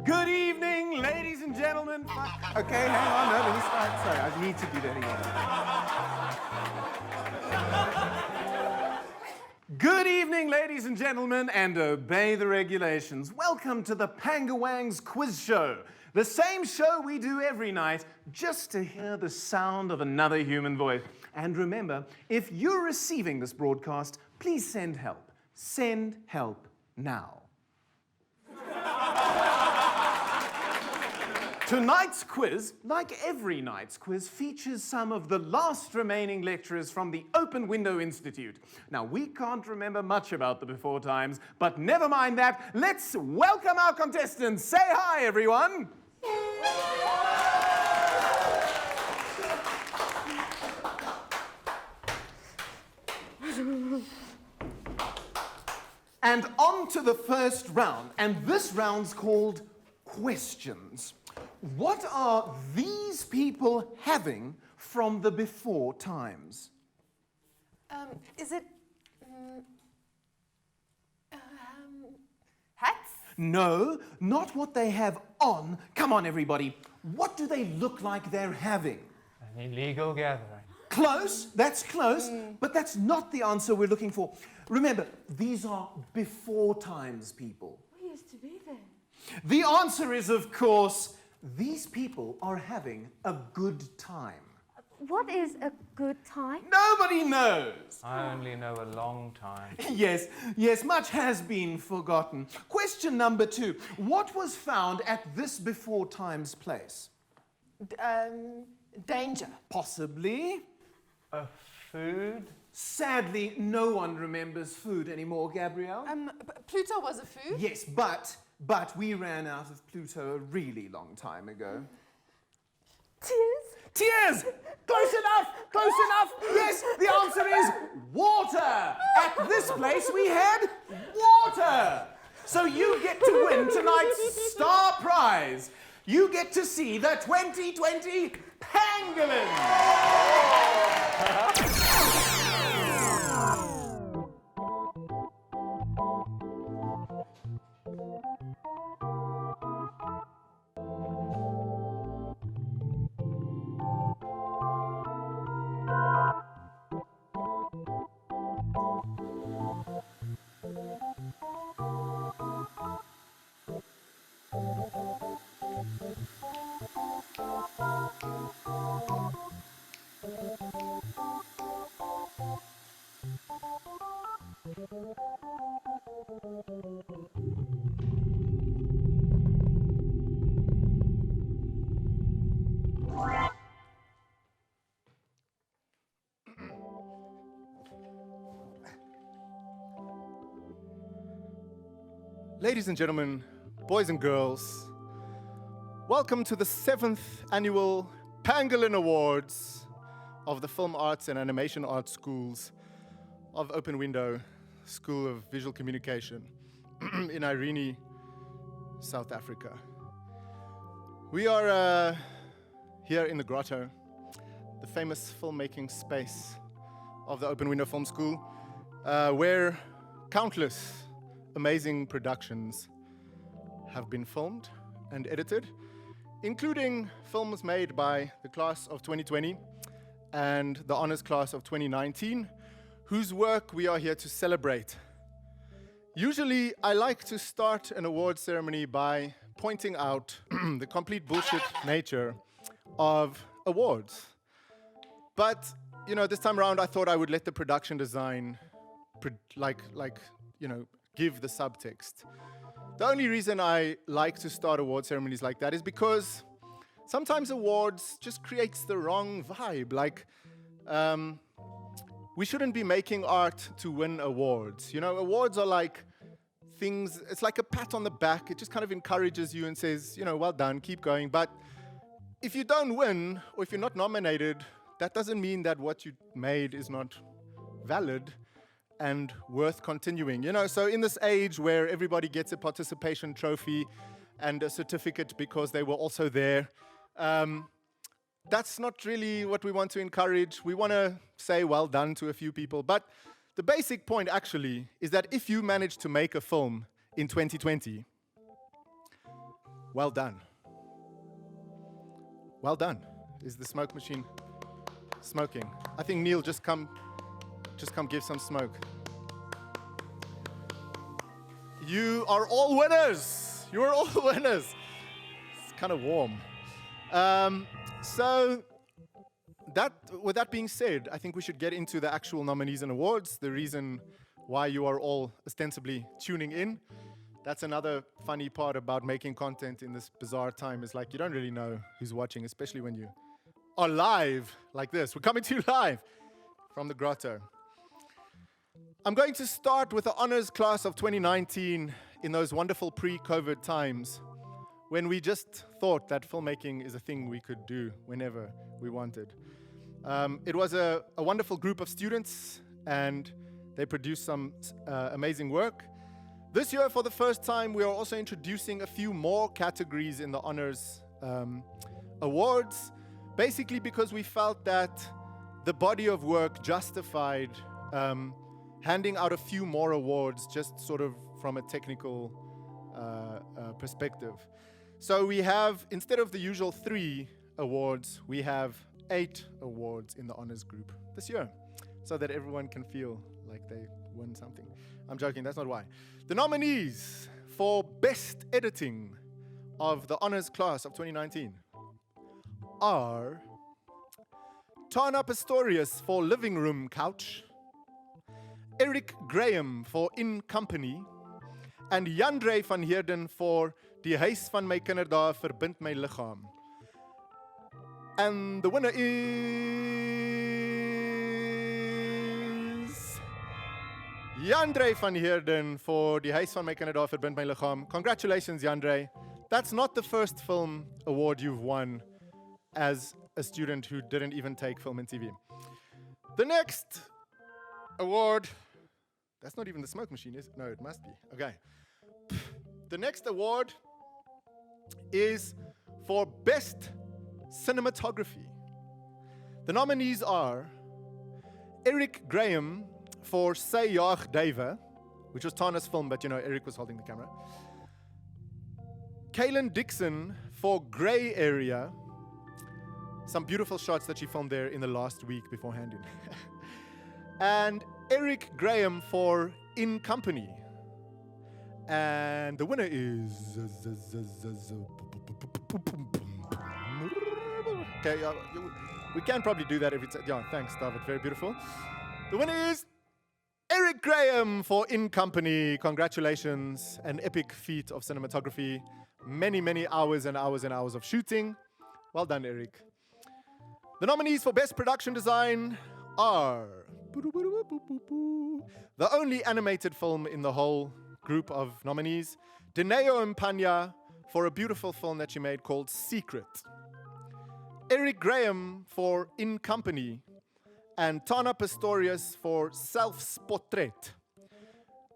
Good evening, ladies and gentlemen. Okay, hang on, no, let me start. Sorry, I need to do that again. Good evening, ladies and gentlemen, and obey the regulations. Welcome to the Pangawang's Quiz Show. The same show we do every night, just to hear the sound of another human voice. And remember, if you're receiving this broadcast, please send help. Send help now. Tonight's quiz, like every night's quiz, features some of the last remaining lecturers from the Open Window Institute. Now, we can't remember much about the before times, but never mind that. Let's welcome our contestants. Say hi, everyone. And on to the first round, and this round's called Questions. What are these people having from the before times? Is it hats? No, not what they have on. Come on, everybody. What do they look like they're having? An illegal gathering. Close, that's close, but that's not the answer we're looking for. Remember, these are before times people. We used to be there. The answer is, of course, these people are having a good time. What is a good time? Nobody knows. I only know a long time. Yes, much has been forgotten. Question number 2. What was found at this before times place? Danger. Possibly. A food? Sadly, no one remembers food anymore, Gabrielle. Pluto was a food? Yes, but we ran out of Pluto a really long time ago. Tears? Tears! Close enough! Close enough! Yes, the answer is water! At this place we had water! So you get to win tonight's star prize. You get to see the 2020 Pangolin! Ladies and gentlemen, boys and girls, welcome to the 7th annual Pangolin Awards of the Film Arts and Animation Arts Schools of Open Window School of Visual Communication in Irene, South Africa. We are here in the grotto, the famous filmmaking space of the Open Window Film School, where countless amazing productions have been filmed and edited, including films made by the class of 2020 and the honors class of 2019, whose work we are here to celebrate. Usually, I like to start an award ceremony by pointing out the complete bullshit nature of awards. But, this time around, I thought I would let the production design, give the subtext. The only reason I like to start award ceremonies like that is because sometimes awards just creates the wrong vibe. We shouldn't be making art to win awards. Awards are like things, it's like a pat on the back. It just kind of encourages you and says, well done, keep going. But if you don't win, or if you're not nominated, that doesn't mean that what you made is not valid and worth continuing. So in this age where everybody gets a participation trophy and a certificate because they were also there, that's not really what we want to encourage. We want to say well done to a few people. But the basic point actually is that if you manage to make a film in 2020, Well done. Well done. Is the smoke machine smoking? I think Neil, just come give some smoke. You are all winners. You are all winners. It's kind of warm. So with that being said, I think we should get into the actual nominees and awards, the reason why you are all ostensibly tuning in. That's another funny part about making content in this bizarre time, is like you don't really know who's watching, especially when you are live like this. We're coming to you live from the grotto. I'm going to start with the honors class of 2019 in those wonderful pre-COVID times when we just thought that filmmaking is a thing we could do whenever we wanted. It was a wonderful group of students, and they produced some amazing work. This year, for the first time, we are also introducing a few more categories in the honors awards, basically because we felt that the body of work justified handing out a few more awards, just sort of from a technical perspective. So we have, instead of the usual 3 awards, we have 8 awards in the honors group this year, so that everyone can feel like they won something. I'm joking, that's not why. The nominees for Best Editing of the honors class of 2019 are TANA Pistorius for Living Room Couch, Eric Graham for In Company, and Jandre van Heerden for Die Huis van my Kinderdae Verbind my Liggaam. And the winner is Jandre van Heerden for Die Huis van my Kinderdae Verbind my Liggaam. Congratulations, Jandre. That's not the first film award you've won as a student who didn't even take film and TV. The next award, that's not even the smoke machine, is it? No, it must be. Okay. The next award is for Best Cinematography. The nominees are Eric Graham for Say Jaag Dave, which was Tana's film, but you know, Eric was holding the camera. Kaylin Dixon for Grey Area. Some beautiful shots that she filmed there in the last week beforehand. And Eric Graham for In Company. And the winner is... Okay, we can probably do that every time. Yeah, thanks, David. Very beautiful. The winner is Eric Graham for In Company. Congratulations. An epic feat of cinematography. Many, many hours and hours and hours of shooting. Well done, Eric. The nominees for Best Production Design are the only animated film in the whole group of nominees, Dineo Mpanya, for a beautiful film that she made called Secret. Eric Graham for In Company, and TANA Pistorius for SELFSPOTRET.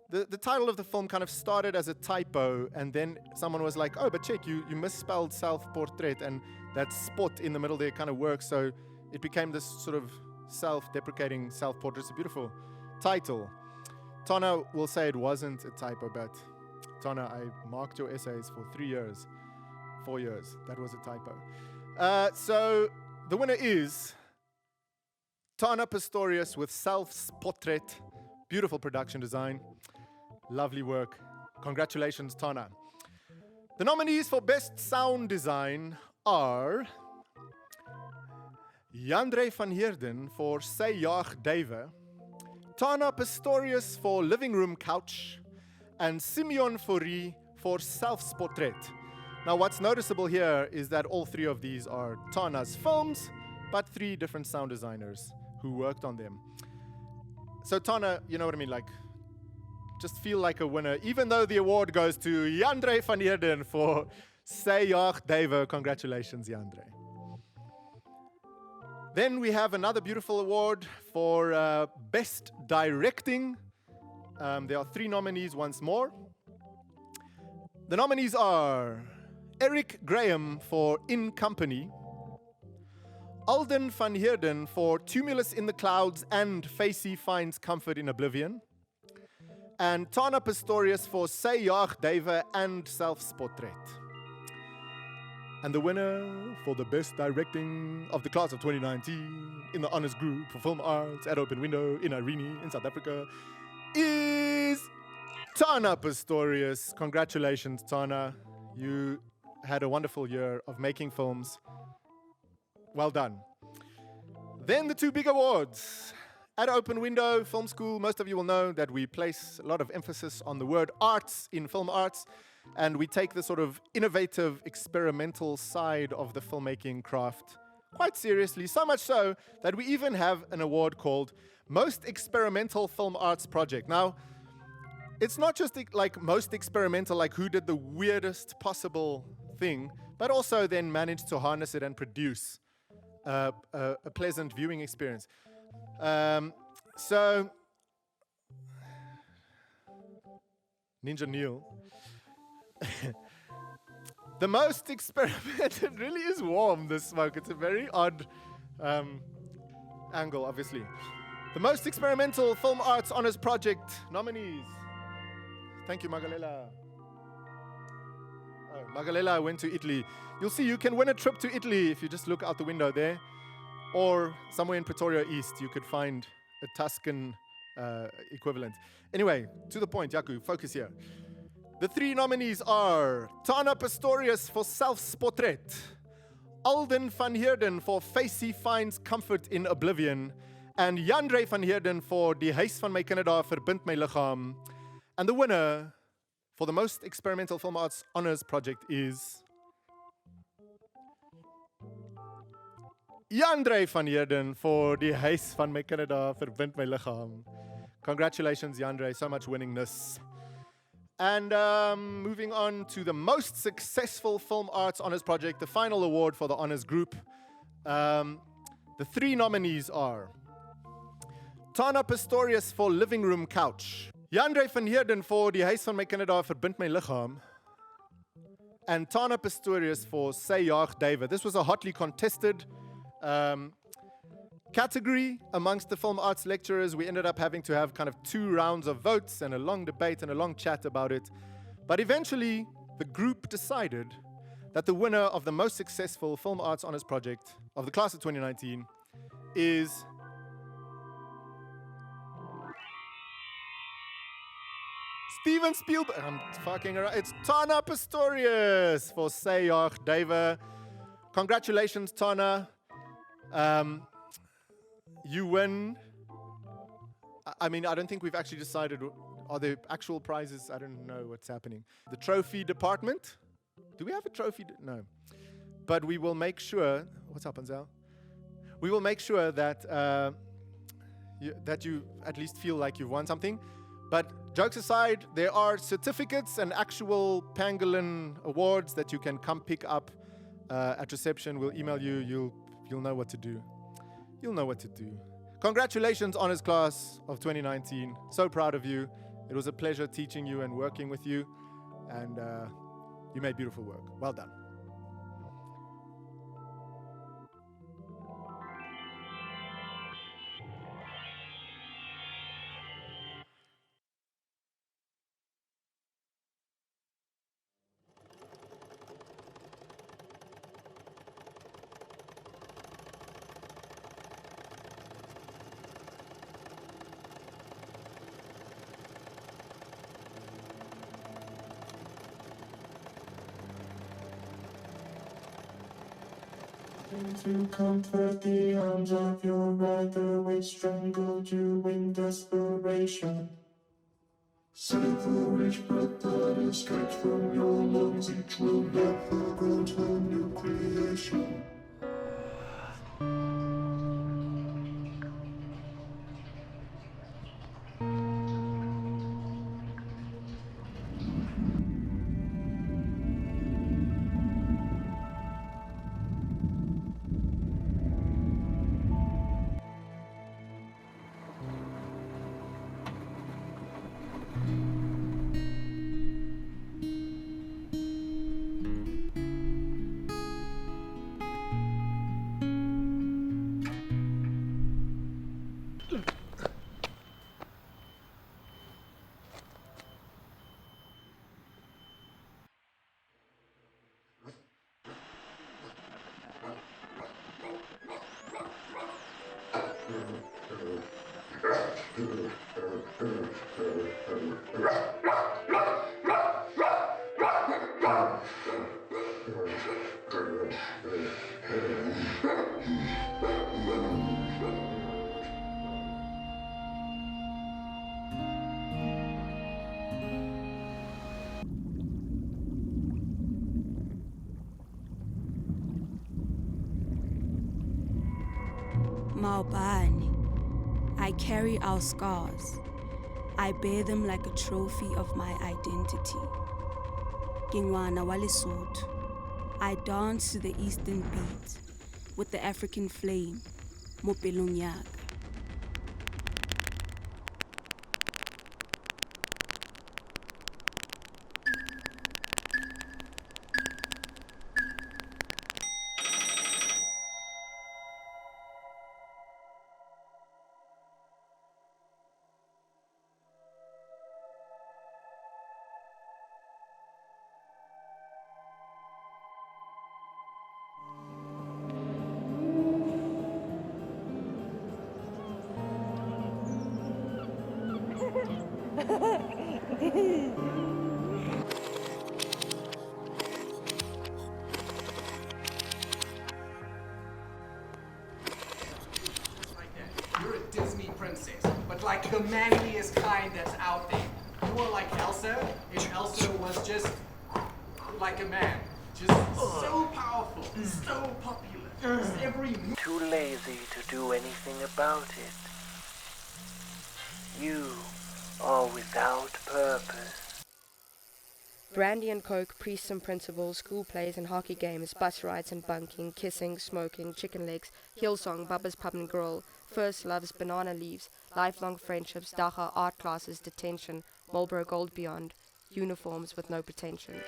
The title of the film kind of started as a typo, and then someone was like, oh, but check, you misspelled self-portrait, and that spot in the middle there kind of works, so it became this sort of self-deprecating self-portrait. It's a beautiful title. Tana will say it wasn't a typo, but Tana, I marked your essays for 3 years, 4 years. That was a typo. So the winner is TANA Pistorius with SELFSPOTRET. Beautiful production design. Lovely work. Congratulations, Tana. The nominees for Best Sound Design are Jandre van Heerden for Say Jaag Dave, TANA Pistorius for Living Room Couch, and Simeon Fourie for SELFSPOTRET. Now, what's noticeable here is that all 3 of these are Tana's films, but 3 different sound designers who worked on them. So Tana, you know what I mean, like, just feel like a winner, even though the award goes to Jandre van Heerden for Say Jaag Dave. Congratulations, Jandre. Then we have another beautiful award for Best Directing. There are 3 nominees once more. The nominees are Eric Graham for In Company, Alden van Heerden for Tumulus in the Clouds and Facey Finds Comfort in Oblivion, and TANA Pistorius for Say Jaag Dave and SELFSPOTRET. And the winner for the best directing of the class of 2019 in the honors group for film arts at Open Window in Irene in South Africa is TANA Pistorius. Congratulations, TANA. You had a wonderful year of making films. Well done. Then the two big awards. At Open Window Film School, most of you will know that we place a lot of emphasis on the word arts in film arts, and we take the sort of innovative, experimental side of the filmmaking craft quite seriously, so much so that we even have an award called Most Experimental Film Arts Project. Now, it's not just like most experimental, like who did the weirdest possible thing, but also then managed to harness it and produce a pleasant viewing experience. So, Ninja Neil. The most experimental, it really is warm, this smoke. It's a very odd angle, obviously. The most experimental film arts honors project nominees. Thank you, Magalela. Oh, Magalela went to Italy. You'll see you can win a trip to Italy if you just look out the window there. Or somewhere in Pretoria East, you could find a Tuscan equivalent. Anyway, to the point, Yaku, focus here. The three nominees are TANA Pistorius for SELFSPOTRET, Alden van Heerden for Face He Finds Comfort in Oblivion, and Jandre van Heerden for Die Huis van my Canada Verbind my Lichaam. And the winner for the most experimental film arts honors project is Jandre van Heerden for Die Huis van my Canada Verbind my Lichaam. Congratulations, Jandre, so much winningness. And moving on to the most successful film arts honors project, the final award for the honors group. The three nominees are TANA Pistorius for Living Room Couch, Jandre van Heerden for Die Huis van my Canada Verbind my Lichaam, and TANA Pistorius for Say Jaag David. This was a hotly contested category amongst the film arts lecturers. We ended up having to have kind of 2 rounds of votes and a long debate and a long chat about it. But eventually, the group decided that the winner of the most successful film arts honors project of the class of 2019 is Steven Spielberg. I'm fucking around. It's TANA Pistorius for Say Jaag David. Congratulations, TANA. You win. I mean, I don't think we've actually decided. Are there actual prizes? I don't know what's happening. The trophy department. Do we have a trophy? No. But we will make sure. What's up, Anzel? We will make sure that you at least feel like you've won something. But jokes aside, there are certificates and actual Pangolin Awards that you can come pick up at reception. We'll email you. You'll know what to do. You'll know what to do. Congratulations, honors class of 2019. So proud of you. It was a pleasure teaching you and working with you. And you made beautiful work. Well done. To comfort the arms of your mother, which strangled you in desperation. Savor each breath that escapes from your lungs, each will never grow to new creation. Maobane, I carry our scars. I bear them like a trophy of my identity. Kingwana wa Lesotho, I dance to the Eastern beat with the African flame, mo pelong ya ka. You're a Disney princess, but like the manliest kind that's out there. You are like Elsa, if Elsa was just like a man. Just so powerful, so popular. Just every Too lazy to do anything about it. You are without purpose. Brandy and coke, priests and principals, school plays and hockey games, bus rides and bunking, kissing, smoking, chicken legs, Hillsong, Bubba's Pub and Grill, first loves, banana leaves, lifelong friendships, Dacha, art classes, detention, Marlboro Gold Beyond, uniforms with no pretensions.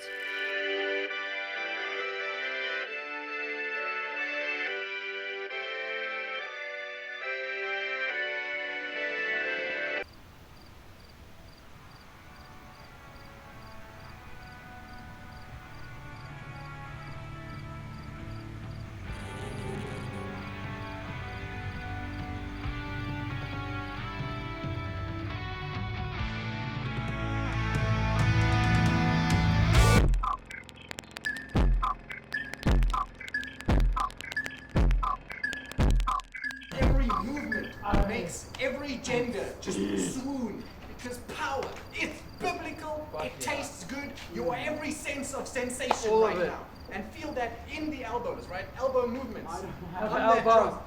every movement makes every gender just swoon. Because power, it's biblical, it tastes good, your every sense of sensation All right of it. now. And feel that in the elbows, right? Elbow movements. I don't have On that elbows. drum.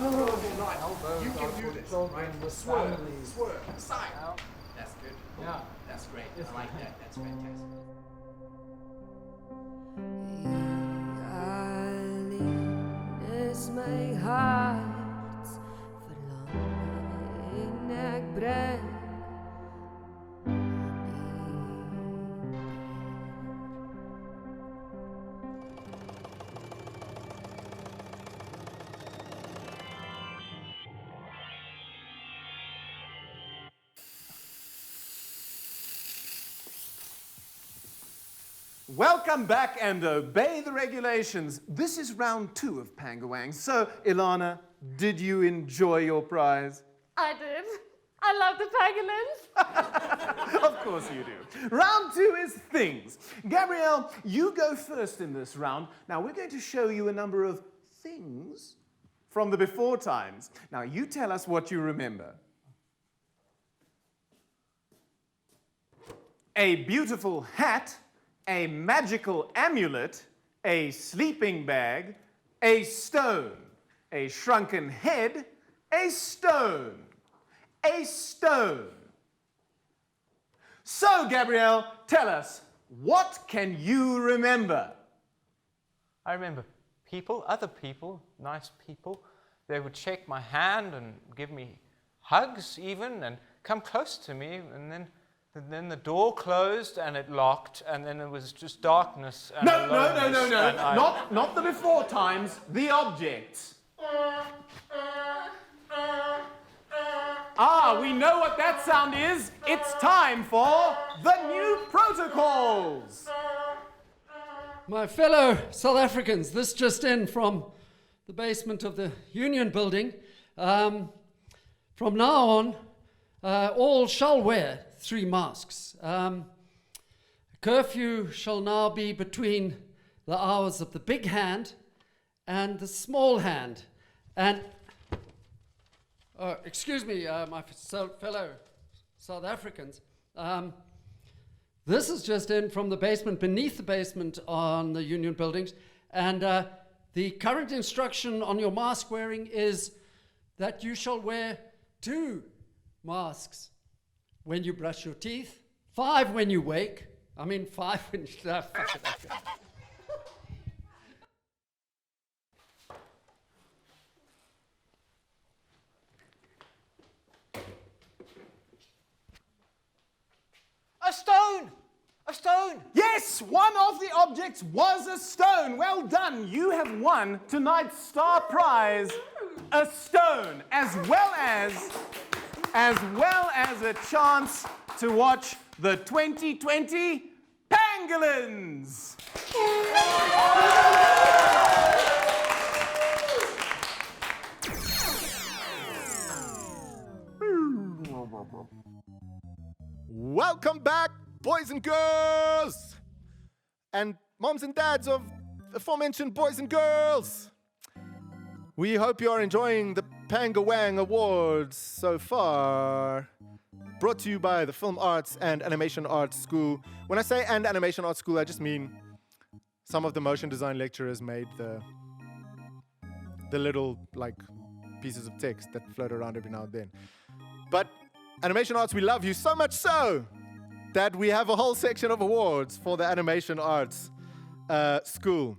Oh, right. Elbows You are can for do this, children right? with Swerve, families. swerve, side. Ow. That's good. Yeah. That's great. I like that. That's fantastic. Is my hart verlang ek breng Welcome back and obey the regulations. This is round 2 of Pangolin. So, Ilana, did you enjoy your prize? I did. I love the pangolins. Of course you do. Round 2 is things. Gabrielle, you go first in this round. Now, we're going to show you a number of things from the before times. Now, you tell us what you remember. A beautiful hat, a magical amulet, a sleeping bag, a stone, a shrunken head, a stone, a stone. So, Gabrielle, tell us, what can you remember? I remember people, other people, nice people. They would shake my hand and give me hugs even and come close to me, and then the door closed and it locked, and then it was just darkness and No, aloneness, and I- not the before times, the objects. Ah, we know what that sound is. It's time for the new protocols. My fellow South Africans, this just in from the basement of the Union Building. From now on, all shall wear 3 masks. Curfew shall now be between the hours of the big hand and the small hand. And, excuse me, my fellow South Africans, this is just in from the basement, beneath the basement on the Union Buildings. And the current instruction on your mask wearing is that you shall wear 2 masks when you brush your teeth, 5 when you wake. I mean 5 when you... fuck it, okay. A stone! A stone! Yes, one of the objects was a stone. Well done. You have won tonight's star prize, a stone, as well as a chance to watch the 2020 Pangolins. Welcome back, boys and girls, and moms and dads of aforementioned boys and girls. We hope you are enjoying the Pangolin Awards so far. Brought to you by the Film Arts and Animation Arts School. When I say and Animation Arts School, I just mean some of the motion design lecturers made the little like pieces of text that float around every now and then. But Animation Arts, we love you so much so that we have a whole section of awards for the Animation Arts School.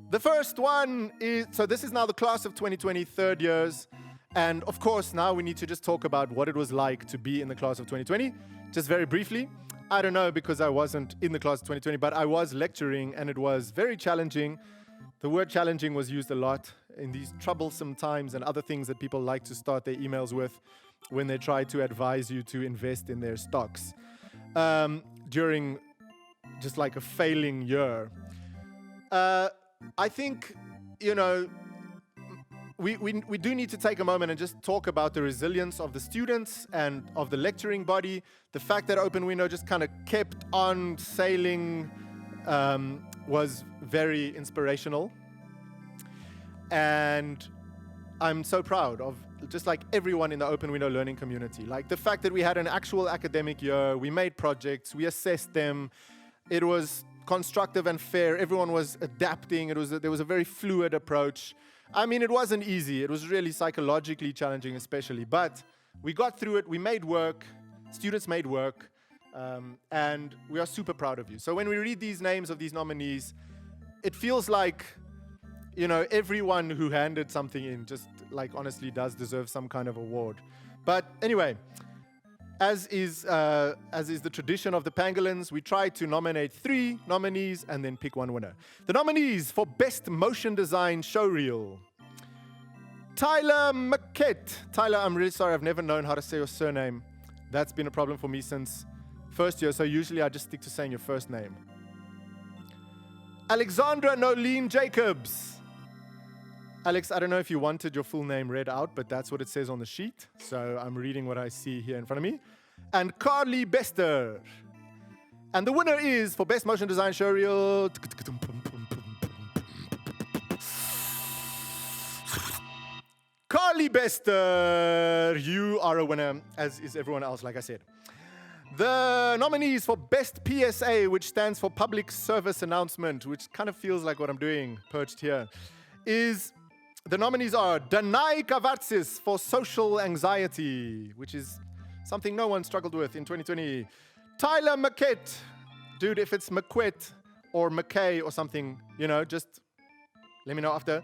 The first one is, so this is now the class of 2020 third years. And of course, now we need to just talk about what it was like to be in the class of 2020. Just very briefly. I don't know because I wasn't in the class of 2020, but I was lecturing and it was very challenging. The word challenging was used a lot in these troublesome times and other things that people like to start their emails with when they try to advise you to invest in their stocks during just like a failing year. I think, you know, we do need to take a moment and just talk about the resilience of the students and of the lecturing body. The fact that Open Window just kind of kept on sailing was very inspirational. And I'm so proud of just like everyone in the Open Window learning community. Like the fact that we had an actual academic year, we made projects, we assessed them. It was constructive and fair. Everyone was adapting. There was a very fluid approach. I mean, it wasn't easy. It was really psychologically challenging, especially. But we got through it. We made work. Students made work. And we are super proud of you. So when we read these names of these nominees, it feels like, you know, everyone who handed something in just like honestly does deserve some kind of award. But anyway, as is the tradition of the Pangolins, we try to nominate 3 nominees and then pick one winner. The nominees for Best Motion Design Showreel. Tyler MACQUET. Tyler, I'm really sorry, I've never known how to say your surname. That's been a problem for me since first year, so usually I just stick to saying your first name. Alexandra NOLEEN Jacobs. Alex, I don't know if you wanted your full name read out, but that's what it says on the sheet. So I'm reading what I see here in front of me. And CARLI Bester. And the winner is, for Best Motion Design Showreel, CARLI Bester. You are a winner, as is everyone else, like I said. The nominees for Best PSA, which stands for Public Service Announcement, which kind of feels like what I'm doing, perched here, is... The nominees are Danai Kavatsis for Social Anxiety, which is something no one struggled with in 2020. Tyler MACQUET. Dude, if it's MACQUET or McKay or something, you know, just let me know after.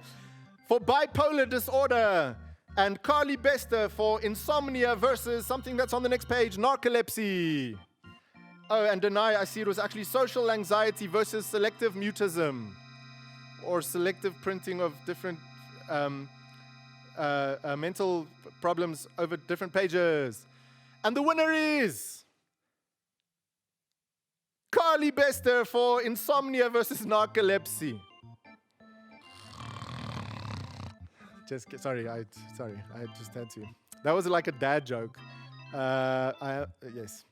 For Bipolar Disorder. And CARLI Bester for Insomnia versus something that's on the next page, Narcolepsy. Oh, and Danai, I see it was actually Social Anxiety versus Selective Mutism. Or selective printing of different... mental problems over different pages. And the winner is CARLI Bester for Insomnia versus Narcolepsy. Sorry, I just had to. That was like a dad joke. Yes.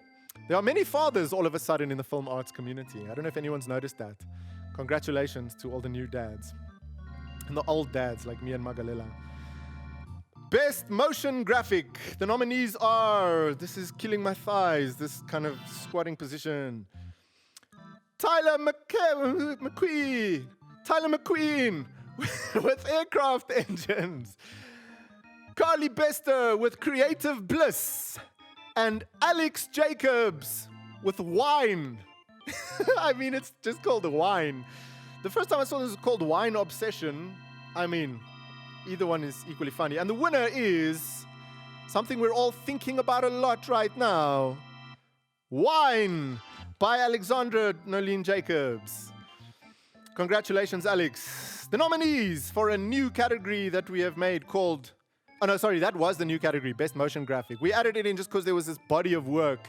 There are many fathers all of a sudden in the film arts community. I don't know if anyone's noticed that. Congratulations to all the new dads. And the old dads like me and Magalela. Best Motion Graphic. The nominees are, this is killing my thighs, this kind of squatting position. Tyler McQueen with aircraft engines. Carly Bester with Creative Bliss. And Alex Jacobs with Wine. I mean, it's just called Wine. The first time I saw this was called Wine Obsession. I mean, either one is equally funny. And the winner is something we're all thinking about a lot right now. Wine by Alexandra Nolene Jacobs. Congratulations, Alex. The nominees for a new category that we have made called... Oh, no, sorry, that was the new category, Best Motion Graphic. We added it in just because there was this body of work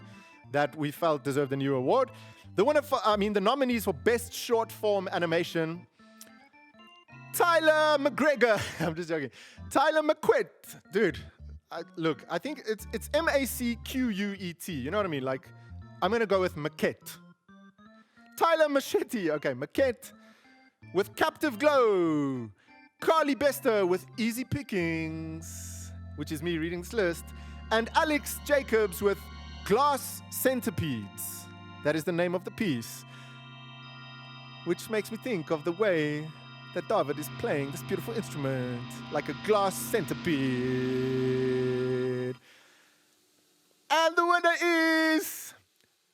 that we felt deserved a new award. The nominees for Best Short Form Animation, Tyler McGregor. I'm just joking. Tyler MACQUET. Dude, I think it's MACQUET. You know what I mean? Like, I'm going to go with Maquette. Tyler Machete. Okay, Maquette with Captive Glow. Carly Bester with Easy Pickings, which is me reading this list. And Alex Jacobs with Glass Centipedes. That is the name of the piece. Which makes me think of the way that David is playing this beautiful instrument, like a glass centipede. And the winner is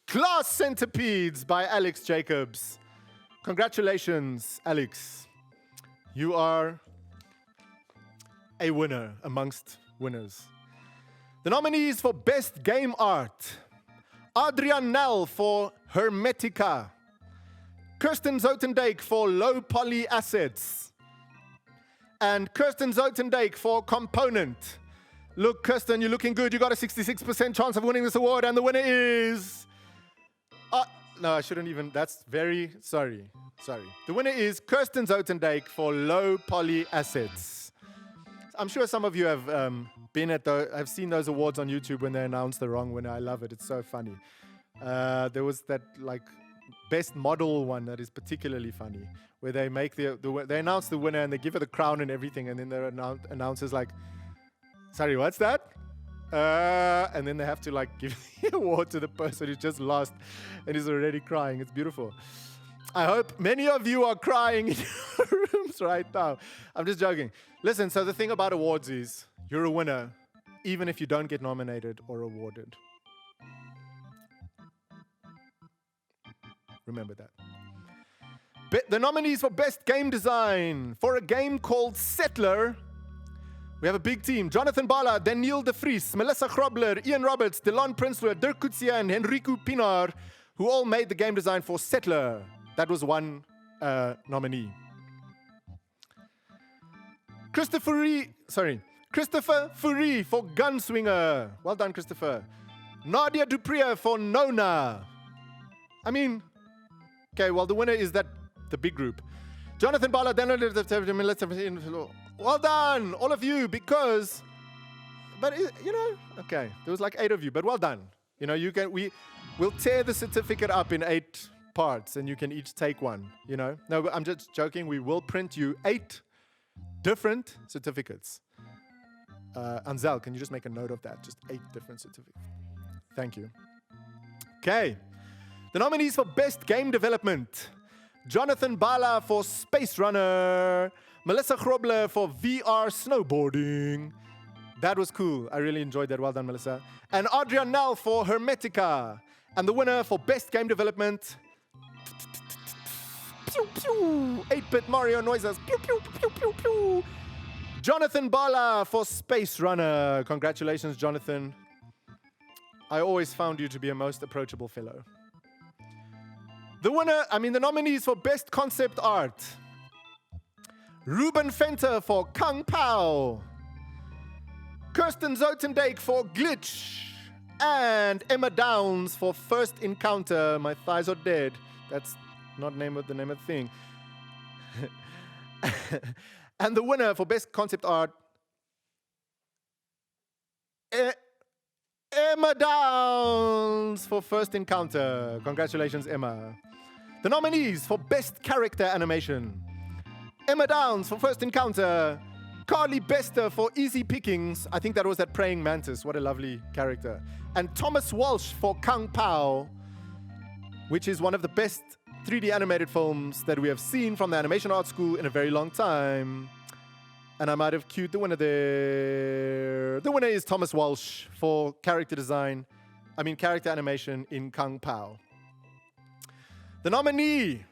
Glass Centipedes by Alex Jacobs. Congratulations, Alex. You are a winner amongst winners. The nominees for Best Game Art. Adrian Nell for Hermetica. Kirsten ZOUTENDYK for Low Poly Assets. And Kirsten ZOUTENDYK for Component. Look, Kirsten, you're looking good. You got a 66% chance of winning this award, and the winner is... no, I shouldn't even... That's very... Sorry. The winner is Kirsten ZOUTENDYK for Low Poly Assets. I'm sure some of you have I've seen those awards on YouTube when they announce the wrong winner. I love it. It's so funny. There was that like best model one that is particularly funny, where they make they announce the winner and they give her the crown and everything, and then the announcer's like, "Sorry, what's that?" And then they have to like give the award to the person who just lost and is already crying. It's beautiful. I hope many of you are crying in your rooms right now. I'm just joking. Listen, so the thing about awards is you're a winner even if you don't get nominated or awarded. Remember that. The nominees for Best Game Design for a game called Settler. We have a big team. Jonathan Bala, Daniel De Vries, Melissa Grobler, Ian Roberts, Delon Prinsloo, Dirk Kutsia, and Henrico Pinar, who all made the game design for Settler. That was one nominee. Christopher Fourie for Gunswinger. Well done, Christopher. Nadia Duprier for Nona. I mean, okay, well, the winner is the big group. Jonathan Bala, well done, all of you, because, okay, there was like 8 of you, but well done. We'll tear the certificate up in 8 parts, and you can each take one, No, but I'm just joking. We will print you 8 different certificates. Anzel, can you just make a note of that? Just 8 different certificates. Thank you. Okay. The nominees for Best Game Development. Jonathan Bala for Space Runner. Melissa Grobler for VR Snowboarding. That was cool. I really enjoyed that. Well done, Melissa. And Adrian Nell for Hermetica. And the winner for Best Game Development... 8-bit Mario noises. Pew, pew, pew, pew, pew. Jonathan Bala for Space Runner. Congratulations, Jonathan. I always found you to be a most approachable fellow. The nominees for Best Concept Art. Ruben Fenter for Kung Pao. Kirsten ZOUTENDYK for Glitch. And Emma Downs for First Encounter. My thighs are dead. That's not the name of the thing. And the winner for Best Concept Art, Emma Downs for First Encounter. Congratulations, Emma. The nominees for Best Character Animation. Emma Downs for First Encounter. Carly Bester for Easy Pickings. I think that was that praying mantis. What a lovely character. And Thomas Walsh for Kung Pao, which is one of the best 3D animated films that we have seen from the Animation Art School in a very long time. And I might have queued the winner there. The winner is Thomas Walsh for character animation in Kung Pao. The nominee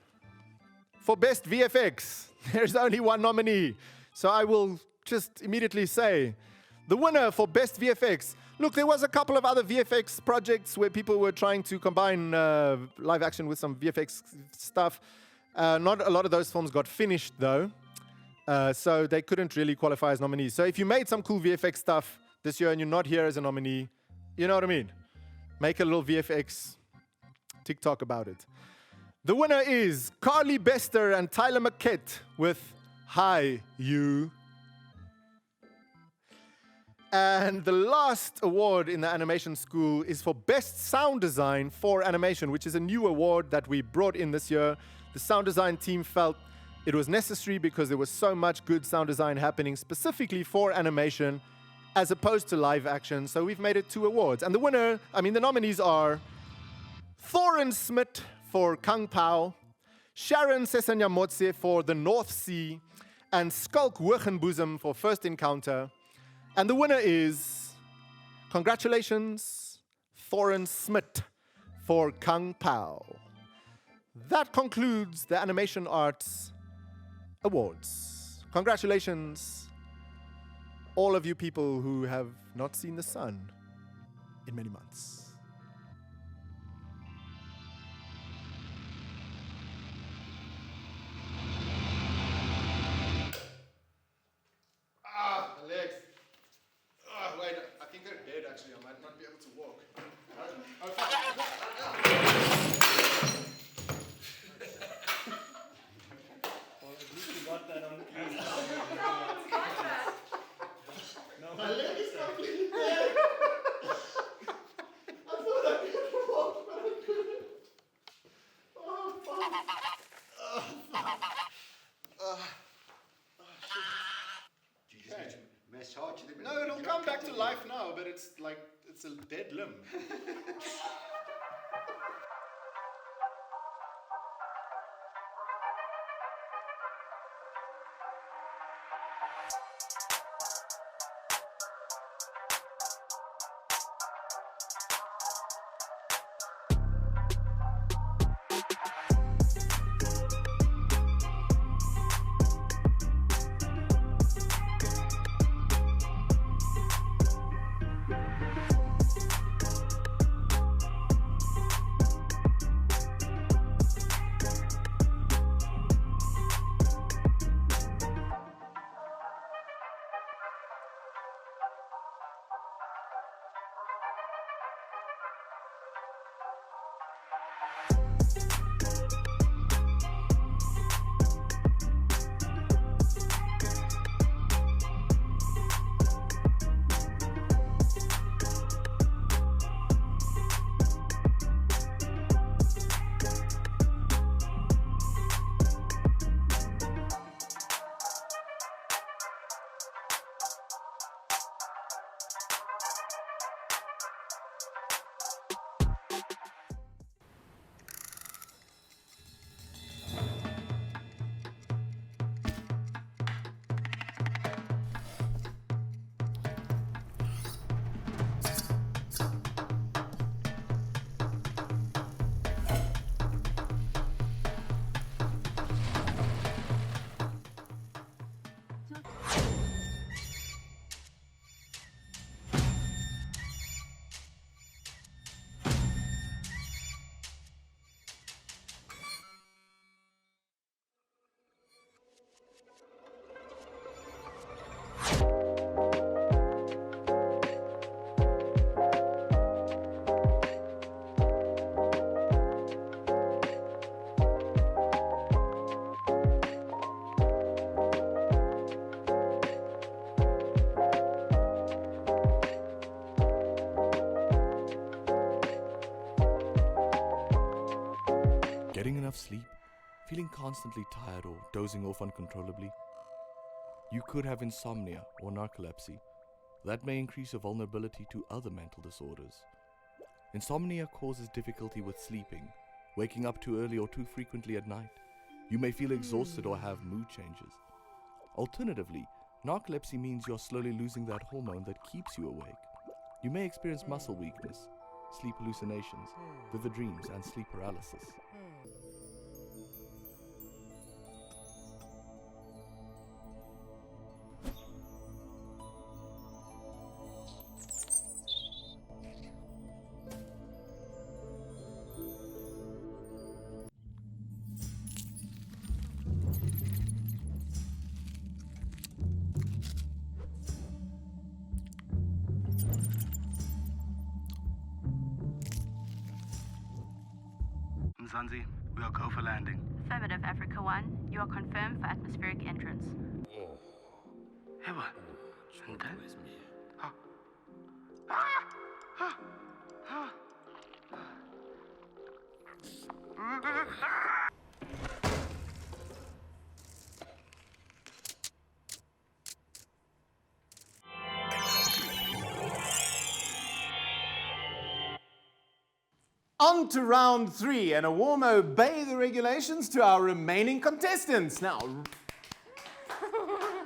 for Best VFX, there's only one nominee. So I will just immediately say, the winner for Best VFX. Look, there was a couple of other VFX projects where people were trying to combine live action with some VFX stuff. Not a lot of those films got finished though. So they couldn't really qualify as nominees. So if you made some cool VFX stuff this year and you're not here as a nominee, you know what I mean? Make a little VFX TikTok about it. The winner is CARLI Bester and Tyler MACQUET with Hi You. And the last award in the animation school is for Best Sound Design for Animation, which is a new award that we brought in this year. The sound design team felt it was necessary because there was so much good sound design happening specifically for animation as opposed to live action. So we've made it 2 awards. And the nominees are THORYN SMIT for Kung Pao, Sharon Sesanyamotse for The North Sea, and Skulk Wurgenboezem for First Encounter. And the winner is, congratulations, THORYN SMIT for Kung Pao. That concludes the Animation Arts Awards. Congratulations, all of you people who have not seen the sun in many months. Alex. Wait, I think they're dead actually. I might not be able to walk. My leg is completely dead. I thought I could walk, but I couldn't. Oh, fuck. Oh, fuck. Jesus, massage them. No, it'll come back to life now, but it's like, it's a dead limb. Getting enough sleep, feeling constantly tired or dozing off uncontrollably. You could have insomnia or narcolepsy. That may increase your vulnerability to other mental disorders. Insomnia causes difficulty with sleeping, waking up too early or too frequently at night. You may feel exhausted or have mood changes. Alternatively, Narcolepsy means you're slowly losing that hormone that keeps you awake. You may experience muscle weakness, sleep hallucinations, vivid dreams, and sleep paralysis. Mzansi, we are go for landing. Affirmative, Africa 1. You are confirmed for atmospheric entrance. Hey, what? And then? On to round 3, and a warm obey the regulations to our remaining contestants. Now,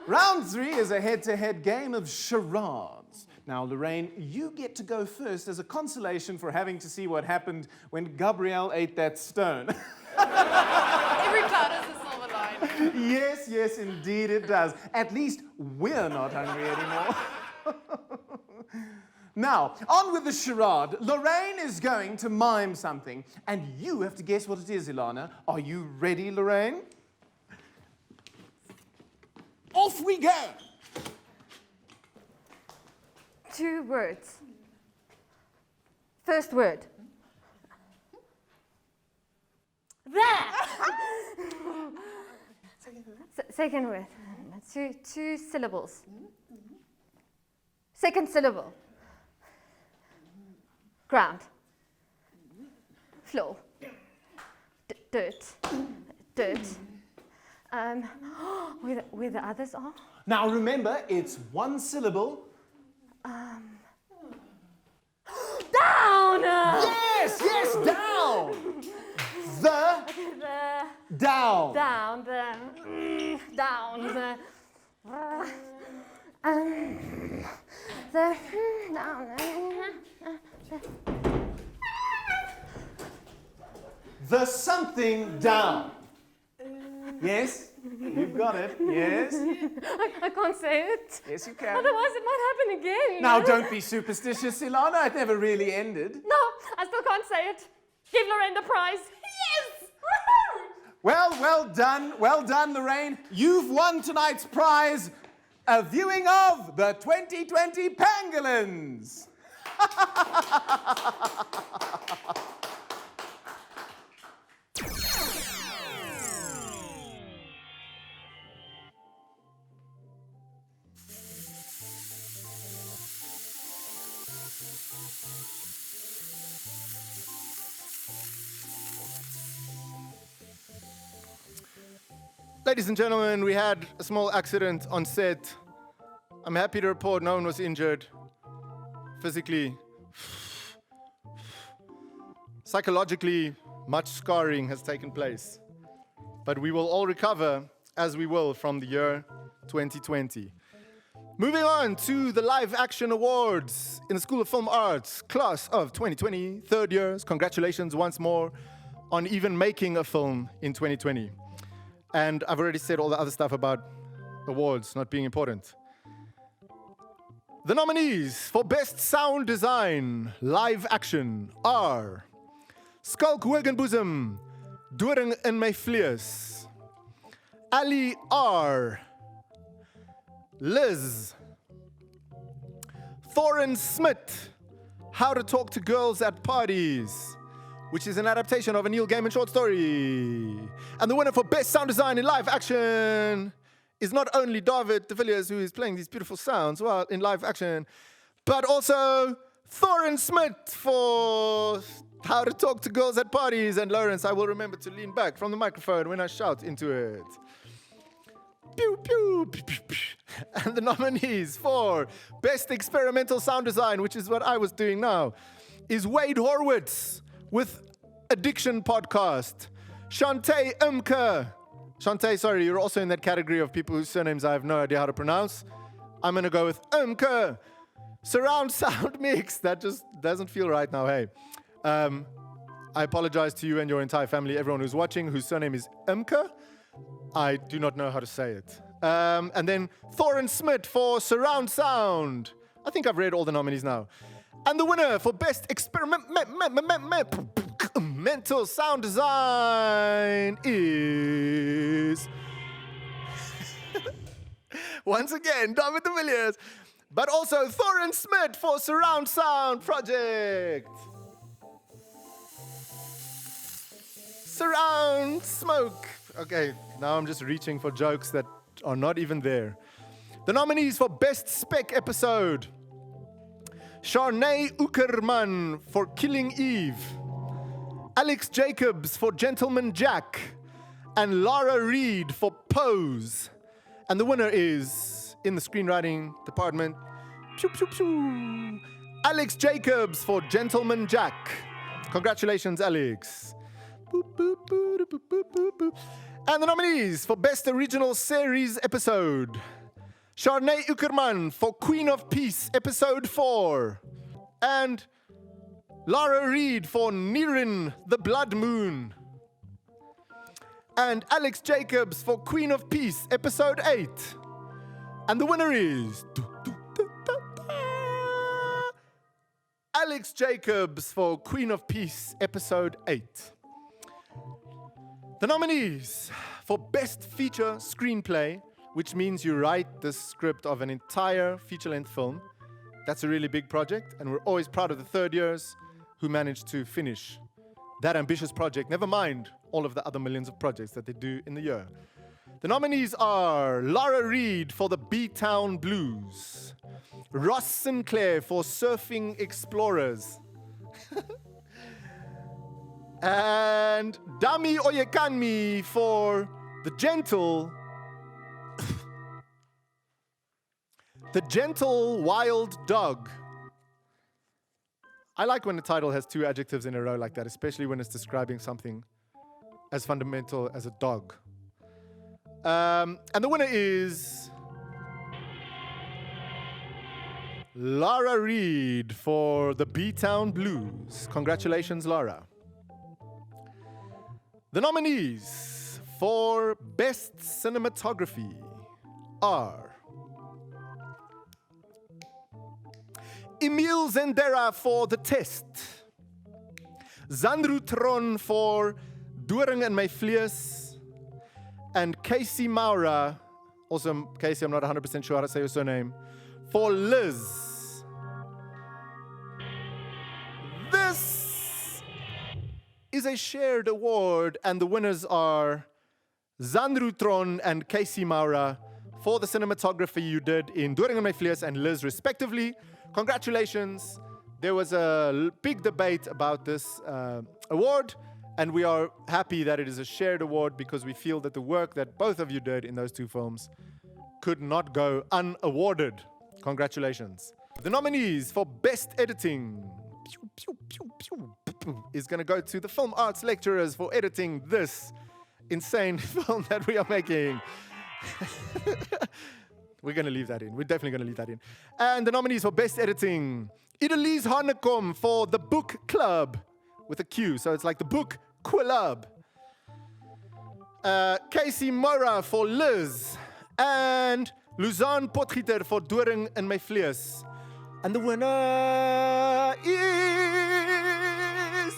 round 3 is a head-to-head game of charades. Now, Lorraine, you get to go first as a consolation for having to see what happened when Gabrielle ate that stone. Every cloud has a silver line. Yes, yes, indeed it does. At least we're not hungry anymore. Now, on with the charade. Lorraine is going to mime something, and you have to guess what it is, Ilana. Are you ready, Lorraine? Off we go! 2 words. First word. There! Second word. Two syllables. Second syllable. Ground. Floor. Dirt. Where the others are? Now remember, it's 1 syllable. Down! Yes, yes, down! Down. Down. The something down. Yes, you've got it. Yes. I can't say it. Yes, you can. Otherwise, it might happen again. Now, don't be superstitious, Ilana. It never really ended. No, I still can't say it. Give Lorraine the prize. Yes! Well done, Lorraine. You've won tonight's prize, a viewing of the 2020 Pangolins. Ladies and gentlemen, we had a small accident on set. I'm happy to report no one was injured. Physically, psychologically, much scarring has taken place. But we will all recover, as we will, from the year 2020. Moving on to the Live Action Awards in the School of Film Arts, class of 2020, 3rd years. Congratulations once more on even making a film in 2020. And I've already said all the other stuff about awards not being important. The nominees for Best Sound Design Live Action are Skulk Wergenboezem, Doring in My Vlees, Ali R, Liz, THORYN SMIT, How to Talk to Girls at Parties, which is an adaptation of a Neil Gaiman short story. And the winner for Best Sound Design in Live Action is not only David de Villiers, who is playing these beautiful sounds well in live action, but also THORYN SMIT for How to Talk to Girls at Parties. And Lawrence, I will remember to lean back from the microphone when I shout into it. Pew, pew, pew, pew, pew. And the nominees for Best Experimental Sound Design, which is what I was doing now, is Wade Horwitz with Addiction Podcast, Chante Ehmke Chante, sorry, you're also in that category of people whose surnames I have no idea how to pronounce. I'm going to go with Ehmke. Surround sound mix. That just doesn't feel right now, hey. I apologize to you and your entire family, everyone who's watching, whose surname is Ehmke. I do not know how to say it. And then THORYN SMIT for surround sound. I think I've read all the nominees now. And the winner for best experimental sound design is once again David de Villiers, but also THORYN SMIT for surround sound project. Surround smoke. Okay, now I'm just reaching for jokes that are not even there. The nominees for best SPEC episode: JONÉ Uckerman for Killing Eve, Alex Jacobs for Gentleman Jack, and LARA REID for Pose. And the winner is, in the screenwriting department, pew, pew, pew, Alex Jacobs for Gentleman Jack. Congratulations, Alex. Boop, boop, boop, boop, boop, boop, boop. And the nominees for best original series episode: JONÉ Uckerman for Queen of Peace episode 4, and LARA REID for Nirin the Blood Moon, and Alex Jacobs for Queen of Peace episode 8. And the winner is Alex Jacobs for Queen of Peace episode 8. The nominees for best feature screenplay, which means you write the script of an entire feature-length film. That's a really big project, and we're always proud of the third years who managed to finish that ambitious project, never mind all of the other millions of projects that they do in the year. The nominees are LARA REID for the B-Town Blues, Ross Sinclair for Surfing Explorers, and Dami Oyekanmi for The Gentle Wild Dog. I like when the title has two adjectives in a row like that, especially when it's describing something as fundamental as a dog. And the winner is LARA REID for the B-Town Blues. Congratulations, Lara. The nominees for Best Cinematography are Emil Zendera for The Test, Zandru Tron for Doring in My Vlees, and Casey Maura, also Casey, I'm not 100% sure how to say your surname, for Liz. This is a shared award, and the winners are Zandru Tron and Casey Maura for the cinematography you did in Doring in My Vlees and Liz, respectively. Congratulations. There was a big debate about this award, and we are happy that it is a shared award because we feel that the work that both of you did in those two films could not go unawarded. Congratulations. The nominees for Best Editing is going to go to the film arts lecturers for editing this insane film that we are making. We're going to leave that in. We're definitely going to leave that in. And the nominees for Best Editing: Idelies Hanekom for The Book Club, with a Q, so it's like The Book QLUB. Casey Mora for Liz. And Luzanne Potgieter for Doring in My Vlees. And the winner is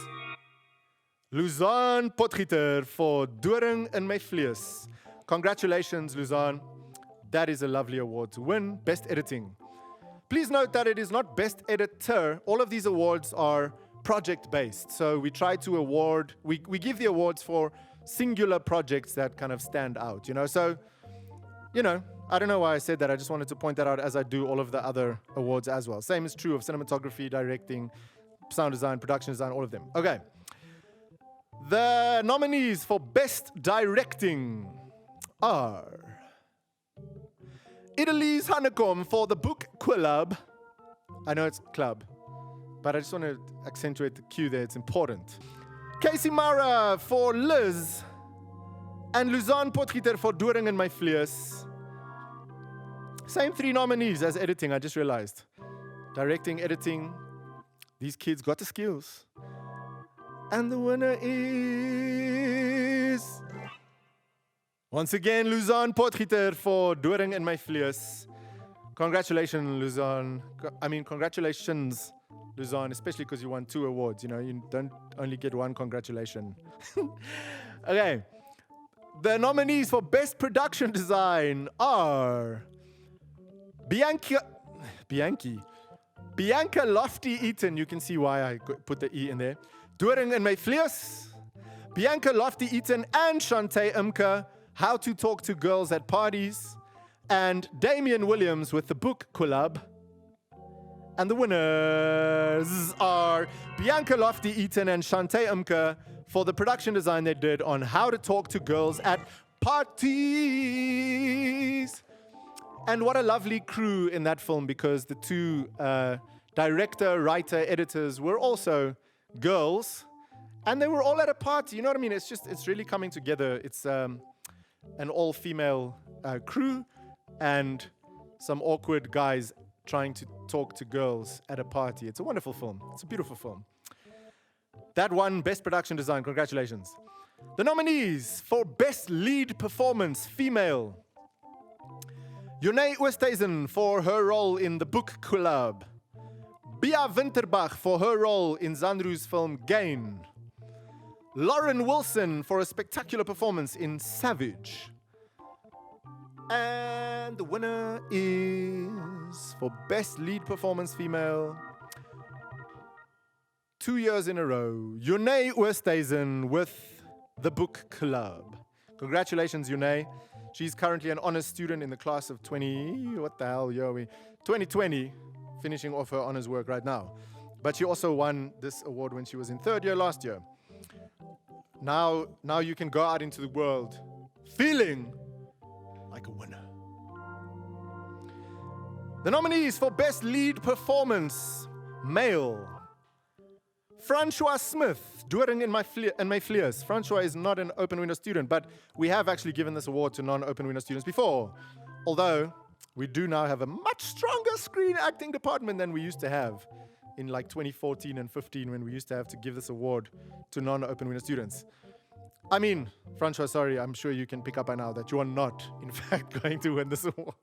Luzanne Potgieter for Doring in My Vlees. Congratulations, Luzanne. That is a lovely award to win. Best Editing. Please note that it is not Best Editor. All of these awards are project-based. So we try to award, we give the awards for singular projects that kind of stand out, you know. So, you know, I don't know why I said that. I just wanted to point that out as I do all of the other awards as well. Same is true of cinematography, directing, sound design, production design, all of them. Okay. The nominees for Best Directing are Idelies Hanekom for The Book QLUB. I know it's club, but I just want to accentuate the Q there. It's important. Casey Mara for Liz. And Luzaan Potgieter for Doring in My Vlees. Same 3 nominees as editing, I just realized. Directing, editing. These kids got the skills. And the winner is... once again, Luzaan Potgieter for Doring in My Vlees. Congratulations, Luzaan. Congratulations, Luzaan, especially because you won 2 awards. You know, you don't only get 1 congratulation. Okay. The nominees for Best Production Design are Bianca Loftie-Eaton. You can see why I put the E in there. Doring in My Vlees. Bianca Loftie-Eaton and Chante Ehmke, How to Talk to Girls at Parties. And Damian Williams with the book QLUB. And the winners are Bianca Loftie-Eaton and Chante Ehmke for the production design they did on how to talk to girls at parties. And what a lovely crew in that film, because the 2 director, writer, editors were also girls. And they were all at a party, you know what I mean? It's really coming together. It's an all-female crew and some awkward guys trying to talk to girls at a party. It's a wonderful film. It's a beautiful film. That won Best Production Design. Congratulations. The nominees for Best Lead Performance Female. JONÉ Oosthuizen for her role in the book QLUB. Bia Winterbach for her role in Zandru's film Gain. Lauren Wilson for a spectacular performance in Savage. And the winner is for Best Lead Performance Female. 2 years in a row, JONÉ Oosthuizen with the book QLUB. Congratulations, JONÉ. She's currently an honors student in the class of 2020, finishing off her honors work right now. But she also won this award when she was in 3rd year last year. Now you can go out into the world feeling like a winner. The nominees for Best Lead Performance Male. Francois Smith, Doring in My Vlees. Francois is not an open window student, but we have actually given this award to non-open window students before. Although, we do now have a much stronger screen acting department than we used to have in like 2014 and 15, when we used to have to give this award to non-open window students. I mean, Francois, sorry, I'm sure you can pick up by now that you are not, in fact, going to win this award.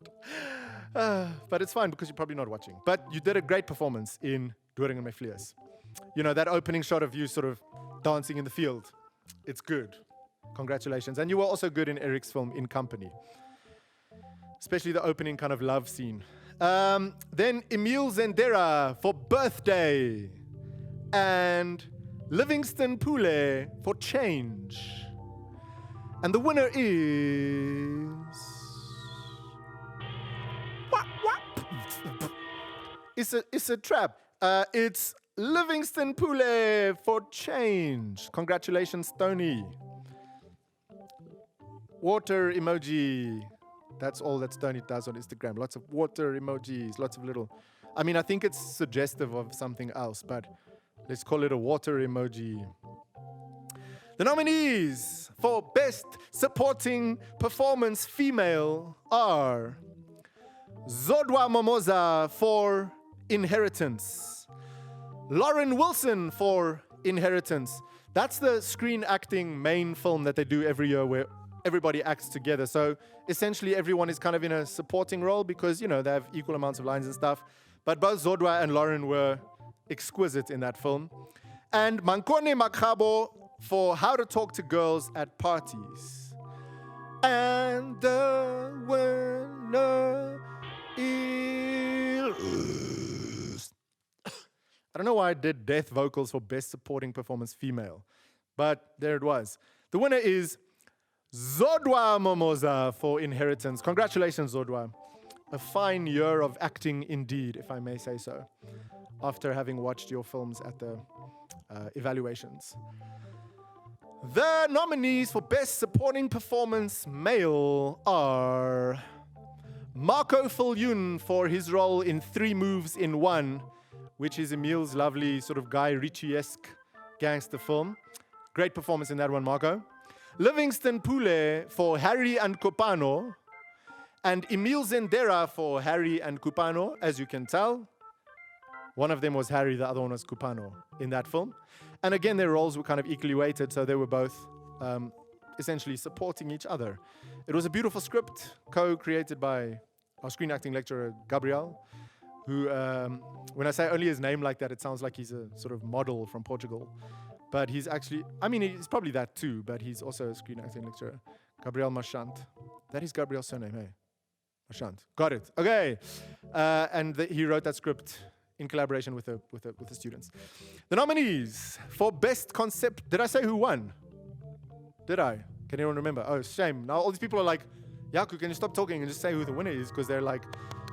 But it's fine because you're probably not watching. But you did a great performance in Doring in My Vlees. You know, that opening shot of you sort of dancing in the field. It's good. Congratulations. And you were also good in Eric's film, In Company. Especially the opening kind of love scene. Then Emile Zendera for Birthday. And Livingston Pule for Change. And the winner is... It's a trap. It's Livingston Pule for Change. Congratulations, Tony. Water emoji. That's all that Tony does on Instagram. Lots of water emojis, lots of little... I mean, I think it's suggestive of something else, but let's call it a water emoji. The nominees for Best Supporting Performance Female are Zodwa Momoza for Inheritance. Lauren Wilson for Inheritance. That's the screen acting main film that they do every year where everybody acts together. So essentially everyone is kind of in a supporting role because, you know, they have equal amounts of lines and stuff. But both Zodwa and Lauren were exquisite in that film. And Mankone Makhabo for How to Talk to Girls at Parties. And the winner is... I don't know why I did death vocals for Best Supporting Performance Female, but there it was. The winner is Zodwa Momoza for Inheritance. Congratulations, Zodwa. A fine year of acting indeed, if I may say so, after having watched your films at the evaluations. The nominees for Best Supporting Performance Male are Marco Viljoen for his role in 3 Moves in 1, which is Emile's lovely sort of Guy Ritchie-esque gangster film. Great performance in that one, Marco. Livingston Pule for Harry and Kopano, and Emil Zendera for Harry and Kupano, as you can tell. One of them was Harry, the other one was Kupano in that film. And again, their roles were kind of equally weighted, so they were both essentially supporting each other. It was a beautiful script, co-created by our screen acting lecturer, Gabriel, who, when I say only his name like that, it sounds like he's a sort of model from Portugal. But he's actually, I mean, he's probably that too, but he's also a screen acting lecturer. Gabriel Marchant. That is Gabriel's surname, hey? Marchant. Got it. Okay. And he wrote that script in collaboration with the students. The nominees for Best Concept. Did I say who won? Did I? Can anyone remember? Oh, shame. Now all these people are like, Yaku, can you stop talking and just say who the winner is? Because they're like,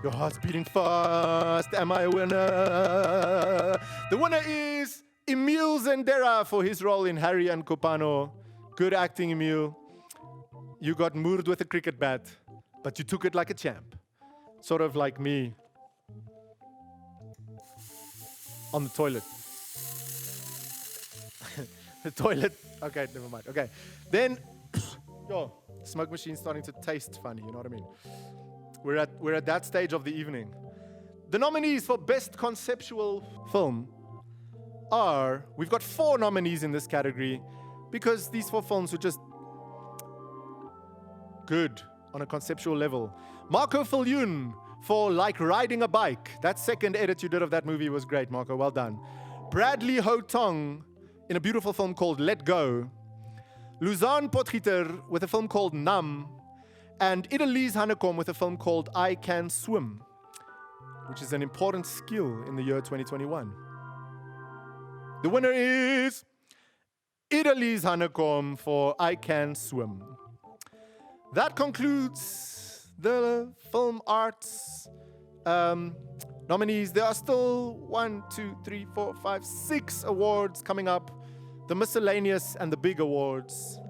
your heart's beating fast. Am I a winner? The winner is Emil Zendera for his role in Harry and Kopano. Good acting, Emil. You got moored with a cricket bat, but you took it like a champ. Sort of like me on the toilet. The toilet. Okay, never mind. Okay. Then, yo, smoke machine's starting to taste funny, you know what I mean? We're at that stage of the evening. The nominees for Best Conceptual Film are, we've got 4 nominees in this category because these 4 films were just good on a conceptual level. Marco Filyun for Like Riding a Bike. That second edit you did of that movie was great, Marco. Well done. Bradley Ho Tong in a beautiful film called Let Go. Luzanne Potgieter with a film called Nam. And Idalise Hanekom with a film called I Can Swim, which is an important skill in the year 2021. The winner is Idalise Hanekom for I Can Swim. That concludes the film arts nominees. There are still 1, 2, 3, 4, 5, 6 awards coming up. The miscellaneous and the big awards.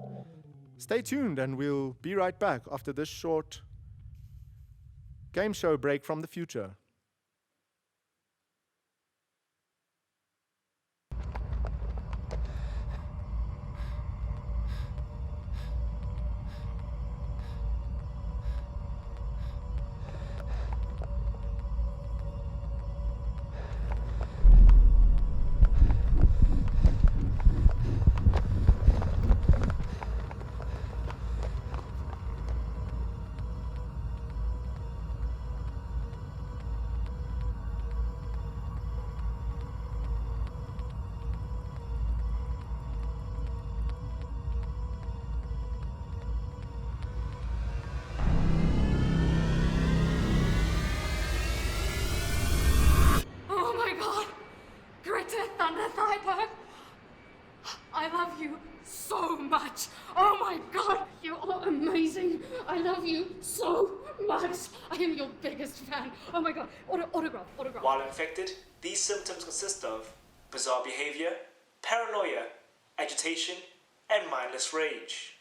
Stay tuned and we'll be right back after this short game show break from the future. I love you so much. Oh my God, you are amazing. I love you so much. I am your biggest fan. Oh my God, autograph. While infected, these symptoms consist of bizarre behavior, paranoia, agitation, and mindless rage.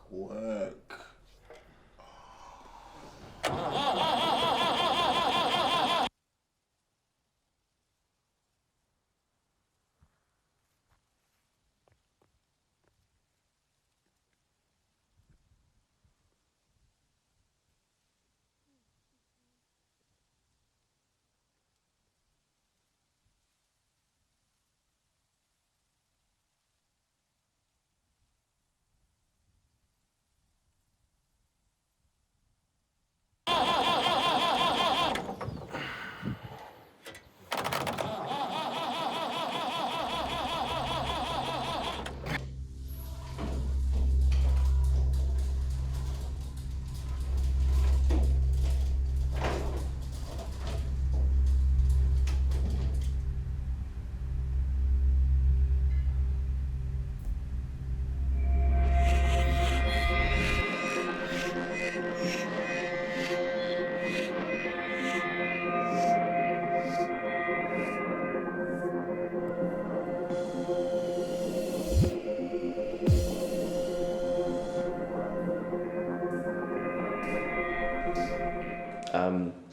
Work.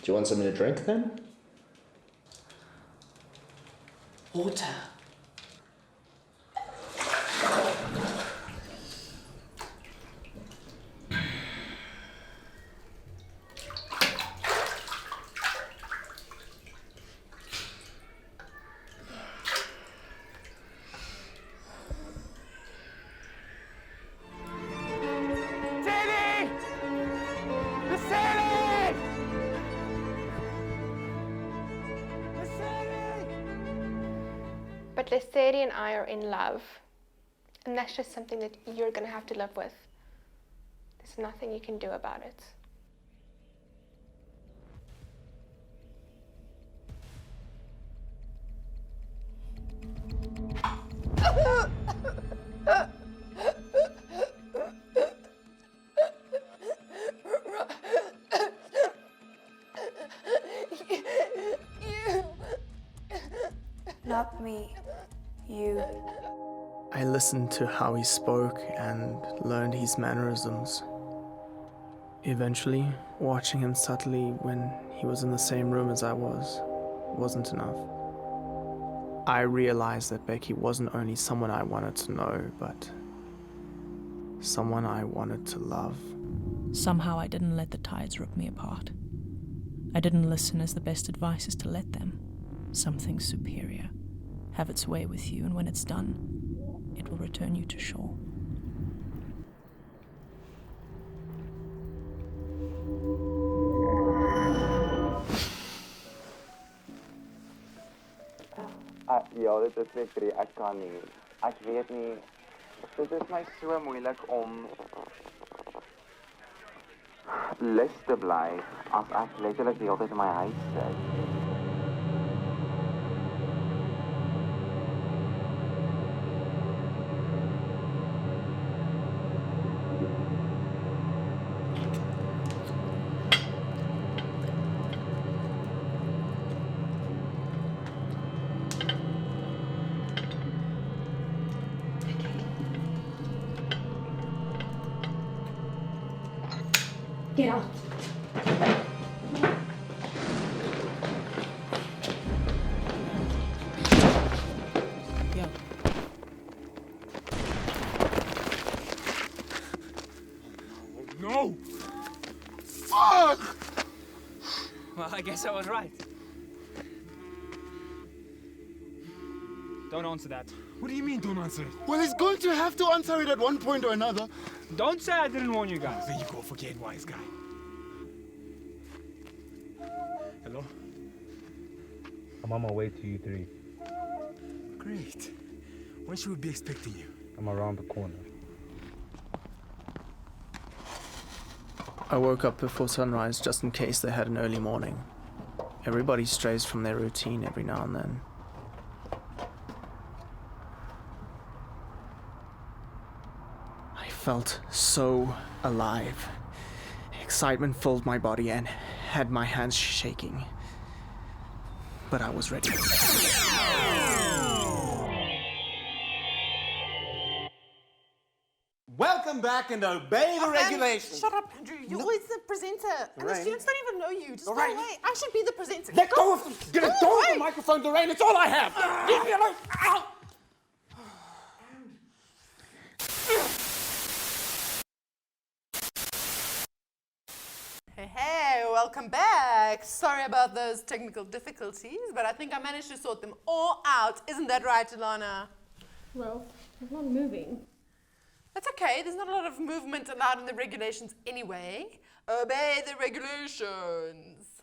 Do you want something to drink then? Water. But Lesteri and I are in love, and that's just something that you're going to have to live with. There's nothing you can do about it. Not me. You. I listened to how he spoke and learned his mannerisms. Eventually, watching him subtly when he was in the same room as I wasn't enough. I realized that Becky wasn't only someone I wanted to know, but someone I wanted to love. Somehow I didn't let the tides rip me apart. I didn't listen as the best advice is to let them, something superior, have its way with you, and when it's done, it will return you to shore. Ja, dit is net vir ek kan nie. Ek weet nie. Dit is my so moeilik om lus te bly as ek letterlik die hele tyd in my huis sit. Get out. Yeah. No! Fuck! Well, I guess I was right. Don't answer that. What do you mean, don't answer it? Well, he's going to have to answer it at one point or another. Don't say I didn't warn you guys. There you go, forget wise guy. Hello? I'm on my way to you three. Great. When should we be expecting you? I'm around the corner. I woke up before sunrise just in case they had an early morning. Everybody strays from their routine every now and then. I felt so alive. Excitement filled my body and had my hands shaking. But I was ready. Welcome back and obey the regulations. Shut up, Andrew. You're always the presenter. And the Lorraine. students don't even know you. Just go Lorraine. away. I should be the presenter. Let go of the, get a go of the microphone, Lorraine. It's all I have. Leave me alone. Ow. Hey, welcome back. Sorry about those technical difficulties, but I think I managed to sort them all out. Isn't that right, Ilana? Well, I'm not moving. That's okay. There's not a lot of movement allowed in the regulations anyway. Obey the regulations.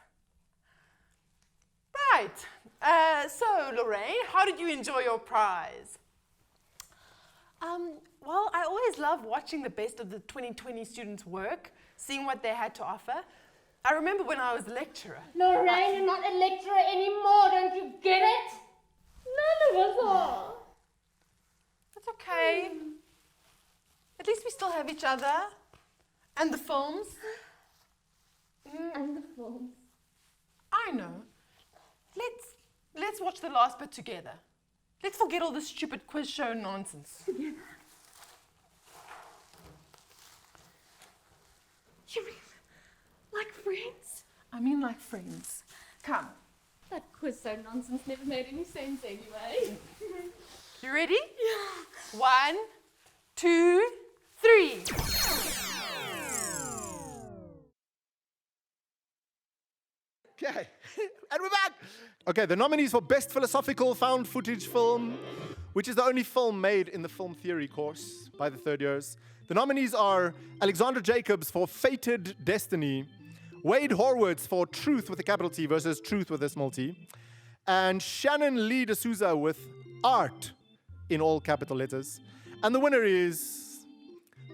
Right. So, Lorraine, how did you enjoy your prize? Well, I always love watching the best of the 2020 students' work, seeing what they had to offer. I remember when I was a lecturer. Lorraine, you're not a lecturer anymore, don't you get it? None of us are. That's okay. At least we still have each other. And the films. And the films. I know. Let's watch the last bit together. Let's forget all this stupid quiz show nonsense. Together. You mean like friends? I mean like friends. Come. That quiz show nonsense never made any sense anyway. You ready? Yeah. 1, 2, 3. Okay, and we're back! Okay, the nominees for Best Philosophical Found Footage Film, which is the only film made in the film theory course by the third years. The nominees are Alexandra Jacobs for Fated Destiny, Wade Horwitz for Truth with a capital T versus Truth with a small t, and Shannon Lee D'Souza with Art in all capital letters. And the winner is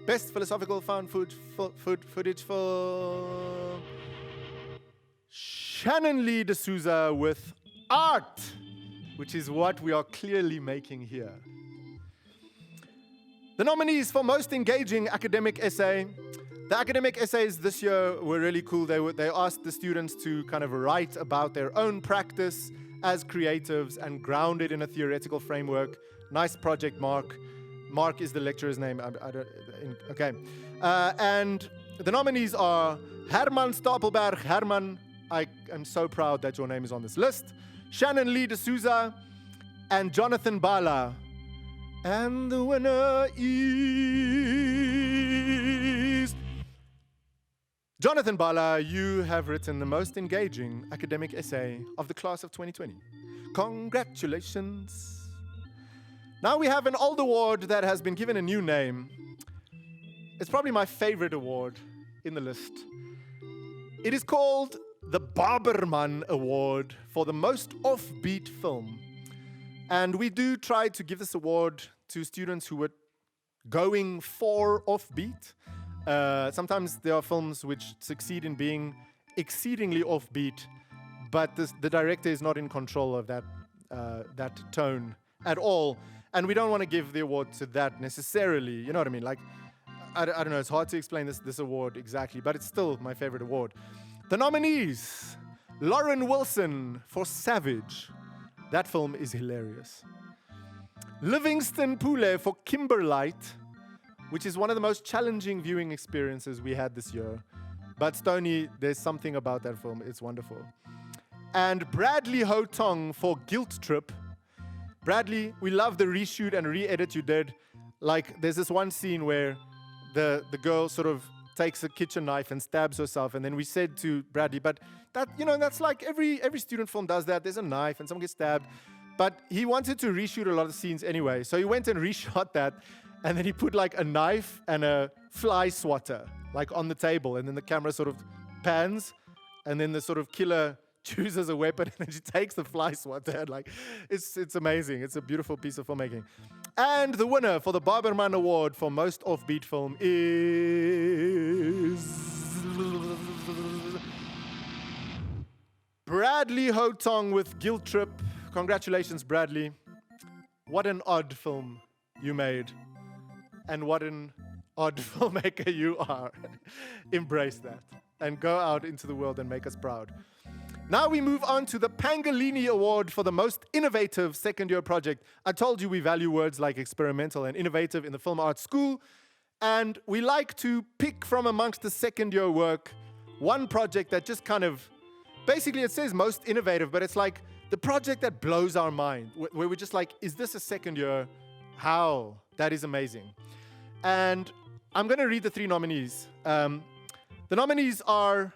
Best Philosophical Found Footage Film, Shannon Lee D'Souza with Art, which is what we are clearly making here. The nominees for Most Engaging Academic Essay. The academic essays this year were really cool. They asked the students to kind of write about their own practice as creatives and ground it in a theoretical framework. Nice project, Mark. Mark is the lecturer's name. Okay. And the nominees are Herman Stapelberg. Herman, I am so proud that your name is on this list. Shannon Lee D'Souza and Jonathan Bala. And the winner is Jonathan Bala. You have written the most engaging academic essay of the class of 2020. Congratulations. Now we have an old award that has been given a new name. It's probably my favorite award in the list. It is called the Barberman Award for the most offbeat film. And we do try to give this award to students who were going for offbeat. Sometimes there are films which succeed in being exceedingly offbeat, but the director is not in control of that tone at all. And we don't want to give the award to that necessarily. You know what I mean? Like, I don't know. It's hard to explain this award exactly, but it's still my favorite award. The nominees: Lauren Wilson for Savage. That film is hilarious. Livingston Pule for Kimberlite, which is one of the most challenging viewing experiences we had this year. But Stoney, there's something about that film. It's wonderful. And Bradley Ho Tong for Guilt Trip. Bradley, we love the reshoot and re-edit you did. Like, there's this one scene where the girl sort of takes a kitchen knife and stabs herself, and then we said to Bradley, but that, you know, that's like every student film does that. There's a knife and someone gets stabbed. But he wanted to reshoot a lot of scenes anyway, so he went and reshot that, and then he put like a knife and a fly swatter like on the table, and then the camera sort of pans, and then the sort of killer chooses a weapon, and then she takes the fly swatter. Like, it's amazing. It's a beautiful piece of filmmaking. And the winner for the Barberman Award for most offbeat film is Bradley Ho Tong with Guilt Trip. Congratulations, Bradley. What an odd film you made. And what an odd filmmaker you are. Embrace that. And go out into the world and make us proud. Now we move on to the Pangolin Award for the most innovative second-year project. I told you we value words like experimental and innovative in the film arts school. And we like to pick from amongst the second-year work one project that just kind of, basically it says most innovative, but it's like the project that blows our mind, where we're just like, is this a second year? How? That is amazing. And I'm going to read the three nominees. The nominees are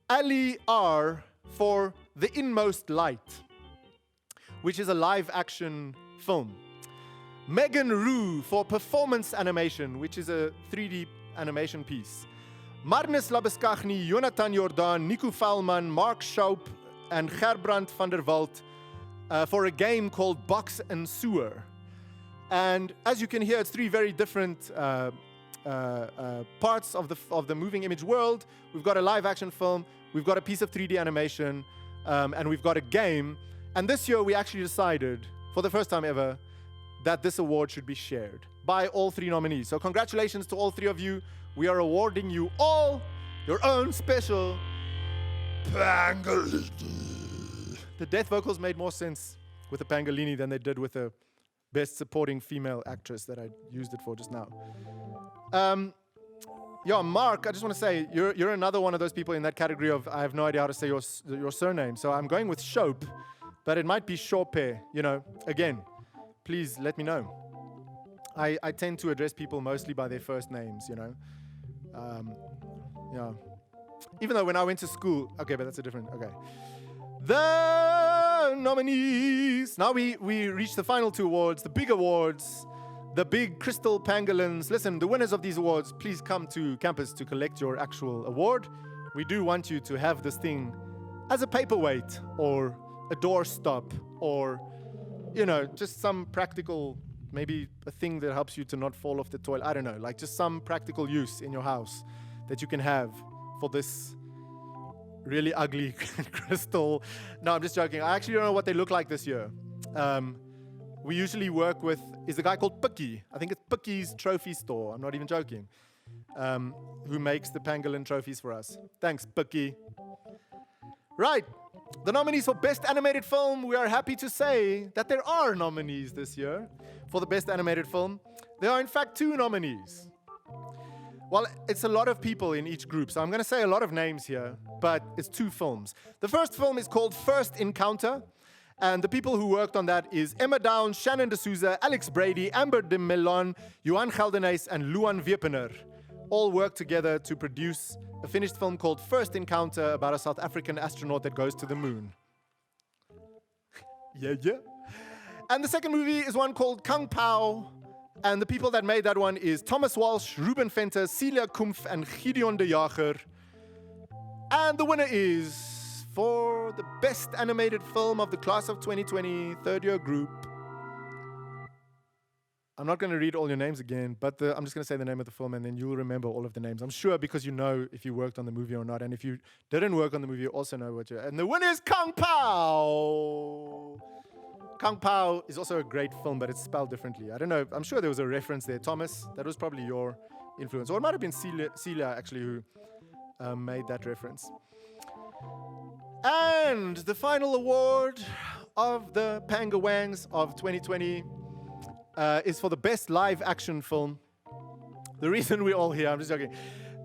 Ali R. for The Inmost Light, which is a live-action film. Megan Rue for Performance Animation, which is a 3D animation piece. Marnus Labeskagni, Jonathan Jordan, Nico Valman, Mark Schaup, and Gerbrand van der Walt for a game called Box and Sewer. And as you can hear, it's three very different parts of the moving image world. We've got a live-action film, we've got a piece of 3D animation, and we've got a game. And this year we actually decided, for the first time ever, that this award should be shared by all three nominees. So congratulations to all three of you. We are awarding you all your own special Pangolini. The death vocals made more sense with the Pangolini than they did with the Best Supporting Female Actress that I used it for just now. Yeah, Mark, I just want to say, you're another one of those people in that category of, I have no idea how to say your surname, so I'm going with Shope, but it might be Shope, Again, please let me know. I tend to address people mostly by their first names, Yeah. Even though when I went to school, okay, but that's a different, okay. The nominees. Now we reach the final 2 awards, the big awards, the big crystal pangolins. Listen, the winners of these awards, please come to campus to collect your actual award. We do want you to have this thing as a paperweight or a doorstop or, just some practical, maybe a thing that helps you to not fall off the toilet. I don't know, like just some practical use in your house that you can have for this really ugly crystal. No, I'm just joking. I actually don't know what they look like this year. We usually work with, is the guy called Pikkie. I think it's Pikkie's Trophy Store. I'm not even joking. Who makes the pangolin trophies for us. Thanks, Pikkie. Right. The nominees for Best Animated Film. We are happy to say that there are nominees this year for the Best Animated Film. There are, in fact, 2 nominees. Well, it's a lot of people in each group, so I'm going to say a lot of names here, but it's 2 films. The first film is called First Encounter, and the people who worked on that is Emma Downs, Shannon D'Souza, Alex Brady, Amber de Melon, Johan Geldenhuys, and Luan Wiepener. All worked together to produce a finished film called First Encounter about a South African astronaut that goes to the moon. Yeah. And the second movie is one called Kung Pao. And the people that made that one is Thomas Walsh, Ruben Venter, Celia Kumpf, and Gideon de Jager. And the winner is, for the Best Animated Film of the Class of 2020, third year group. I'm not going to read all your names again, but I'm just going to say the name of the film, and then you'll remember all of the names. I'm sure because you know if you worked on the movie or not, and if you didn't work on the movie, you also know what you're... And the winner is Kung Pao! Kung Pao is also a great film, but it's spelled differently. I don't know. I'm sure there was a reference there. Thomas, that was probably your influence. Or it might have been Celia actually, who made that reference. And the final award of the Pangawangs of 2020 is for the Best Live Action Film. The reason we're all here, I'm just joking.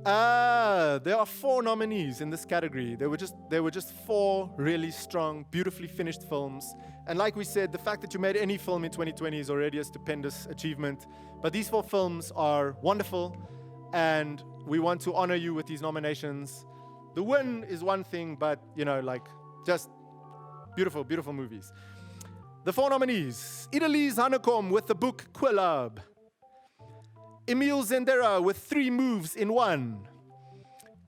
There are 4 nominees in this category. There were just 4 really strong, beautifully finished films. And like we said, the fact that you made any film in 2020 is already a stupendous achievement. But these 4 films are wonderful, and we want to honor you with these nominations. The win is one thing, but, just beautiful, beautiful movies. The 4 nominees: Idalise Hanekom with the book QLUB. Emile Zendera with 3 Moves in 1.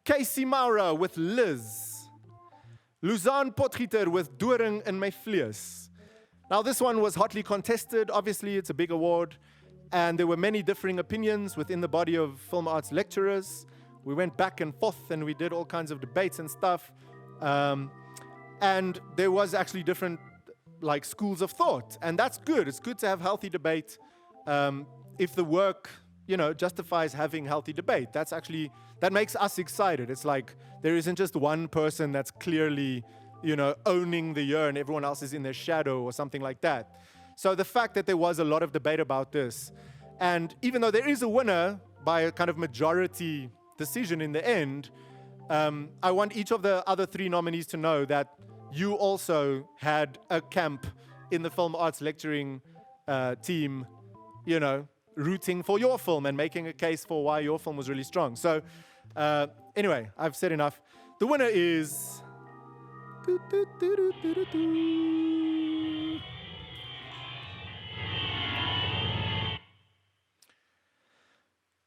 Casey Maura with Liz. Luzaan Potgieter with Doring in My Vlees. Now this one was hotly contested. Obviously, it's a big award. And there were many differing opinions within the body of film arts lecturers. We went back and forth and we did all kinds of debates and stuff. And there was actually different schools of thought. And that's good. It's good to have healthy debate. If the work justifies having healthy debate. That makes us excited. It's like there isn't just one person that's clearly, owning the year and everyone else is in their shadow or something like that. So the fact that there was a lot of debate about this, and even though there is a winner by a kind of majority decision in the end, I want each of the other 3 nominees to know that you also had a camp in the film arts lecturing team, rooting for your film and making a case for why your film was really strong. So, anyway, I've said enough. The winner is...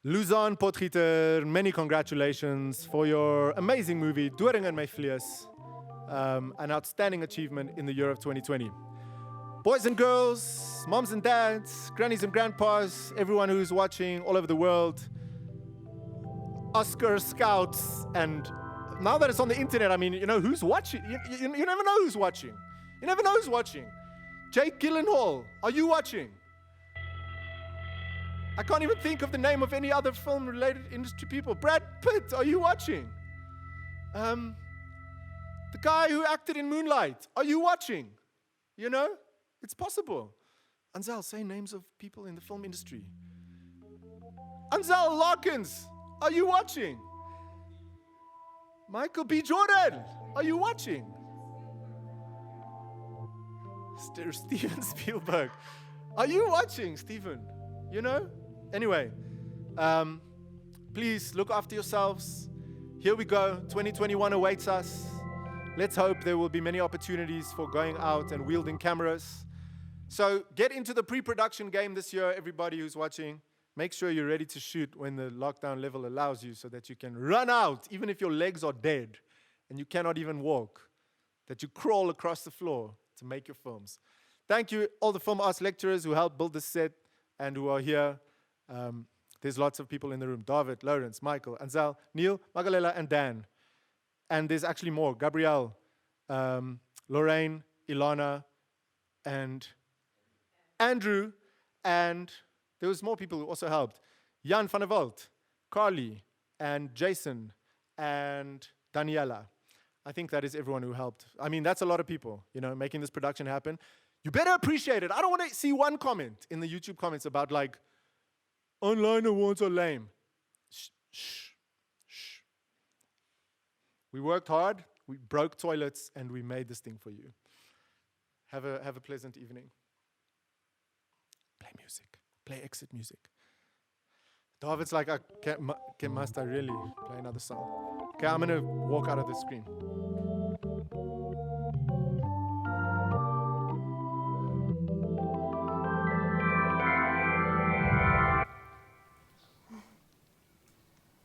Luzaan Potgieter, many congratulations for your amazing movie, Doring in My Vlees, an outstanding achievement in the year of 2020. Boys and girls, moms and dads, grannies and grandpas, everyone who's watching all over the world, Oscar scouts, and now that it's on the internet, who's watching? You never know who's watching. You never know who's watching. Jake Gyllenhaal, are you watching? I can't even think of the name of any other film-related industry people. Brad Pitt, are you watching? The guy who acted in Moonlight, are you watching? It's possible. Ansel, say names of people in the film industry. Ansel Larkins, Are you watching? Michael B. Jordan, are you watching? Steven Spielberg, are you watching, Steven? You know? Anyway, please look after yourselves. Here we go. 2021 awaits us. Let's hope there will be many opportunities for going out and wielding cameras. So get into the pre-production game this year, everybody who's watching. Make sure you're ready to shoot when the lockdown level allows you so that you can run out, even if your legs are dead and you cannot even walk, that you crawl across the floor to make your films. Thank you, all the film arts lecturers who helped build this set and who are here. There's lots of people in the room. David, Lawrence, Michael, Anzel, Neil, Magalela, and Dan. And there's actually more. Gabrielle, Lorraine, Ilana, and Andrew, and there was more people who also helped. Jan van der Walt, CARLI, and Jason, and Daniela. I think that is everyone who helped. I mean, that's a lot of people, you know, making this production happen. You better appreciate it. I don't want to see one comment in the YouTube comments about like, online awards are lame. Shh, shh, shh. We worked hard, we broke toilets, and we made this thing for you. Have a pleasant evening. Play music. Play exit music. David's like, must I really play another song? Okay, I'm gonna walk out of the screen.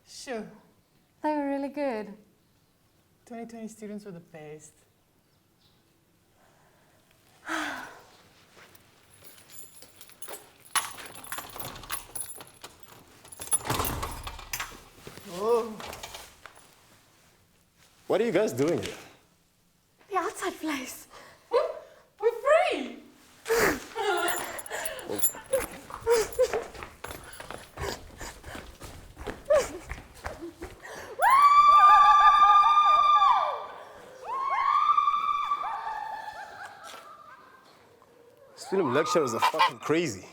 Sure. They were really good. 2020 students were the best. Oh. What are you guys doing here? The outside place. We're free! Film lecturers are fucking crazy.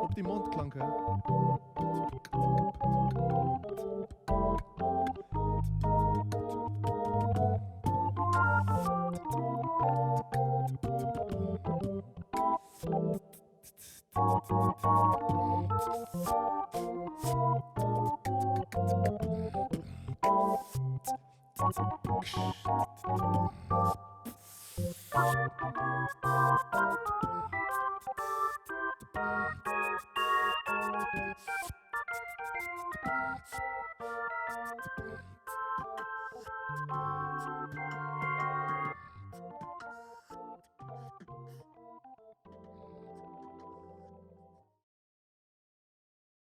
Op die mondklanken.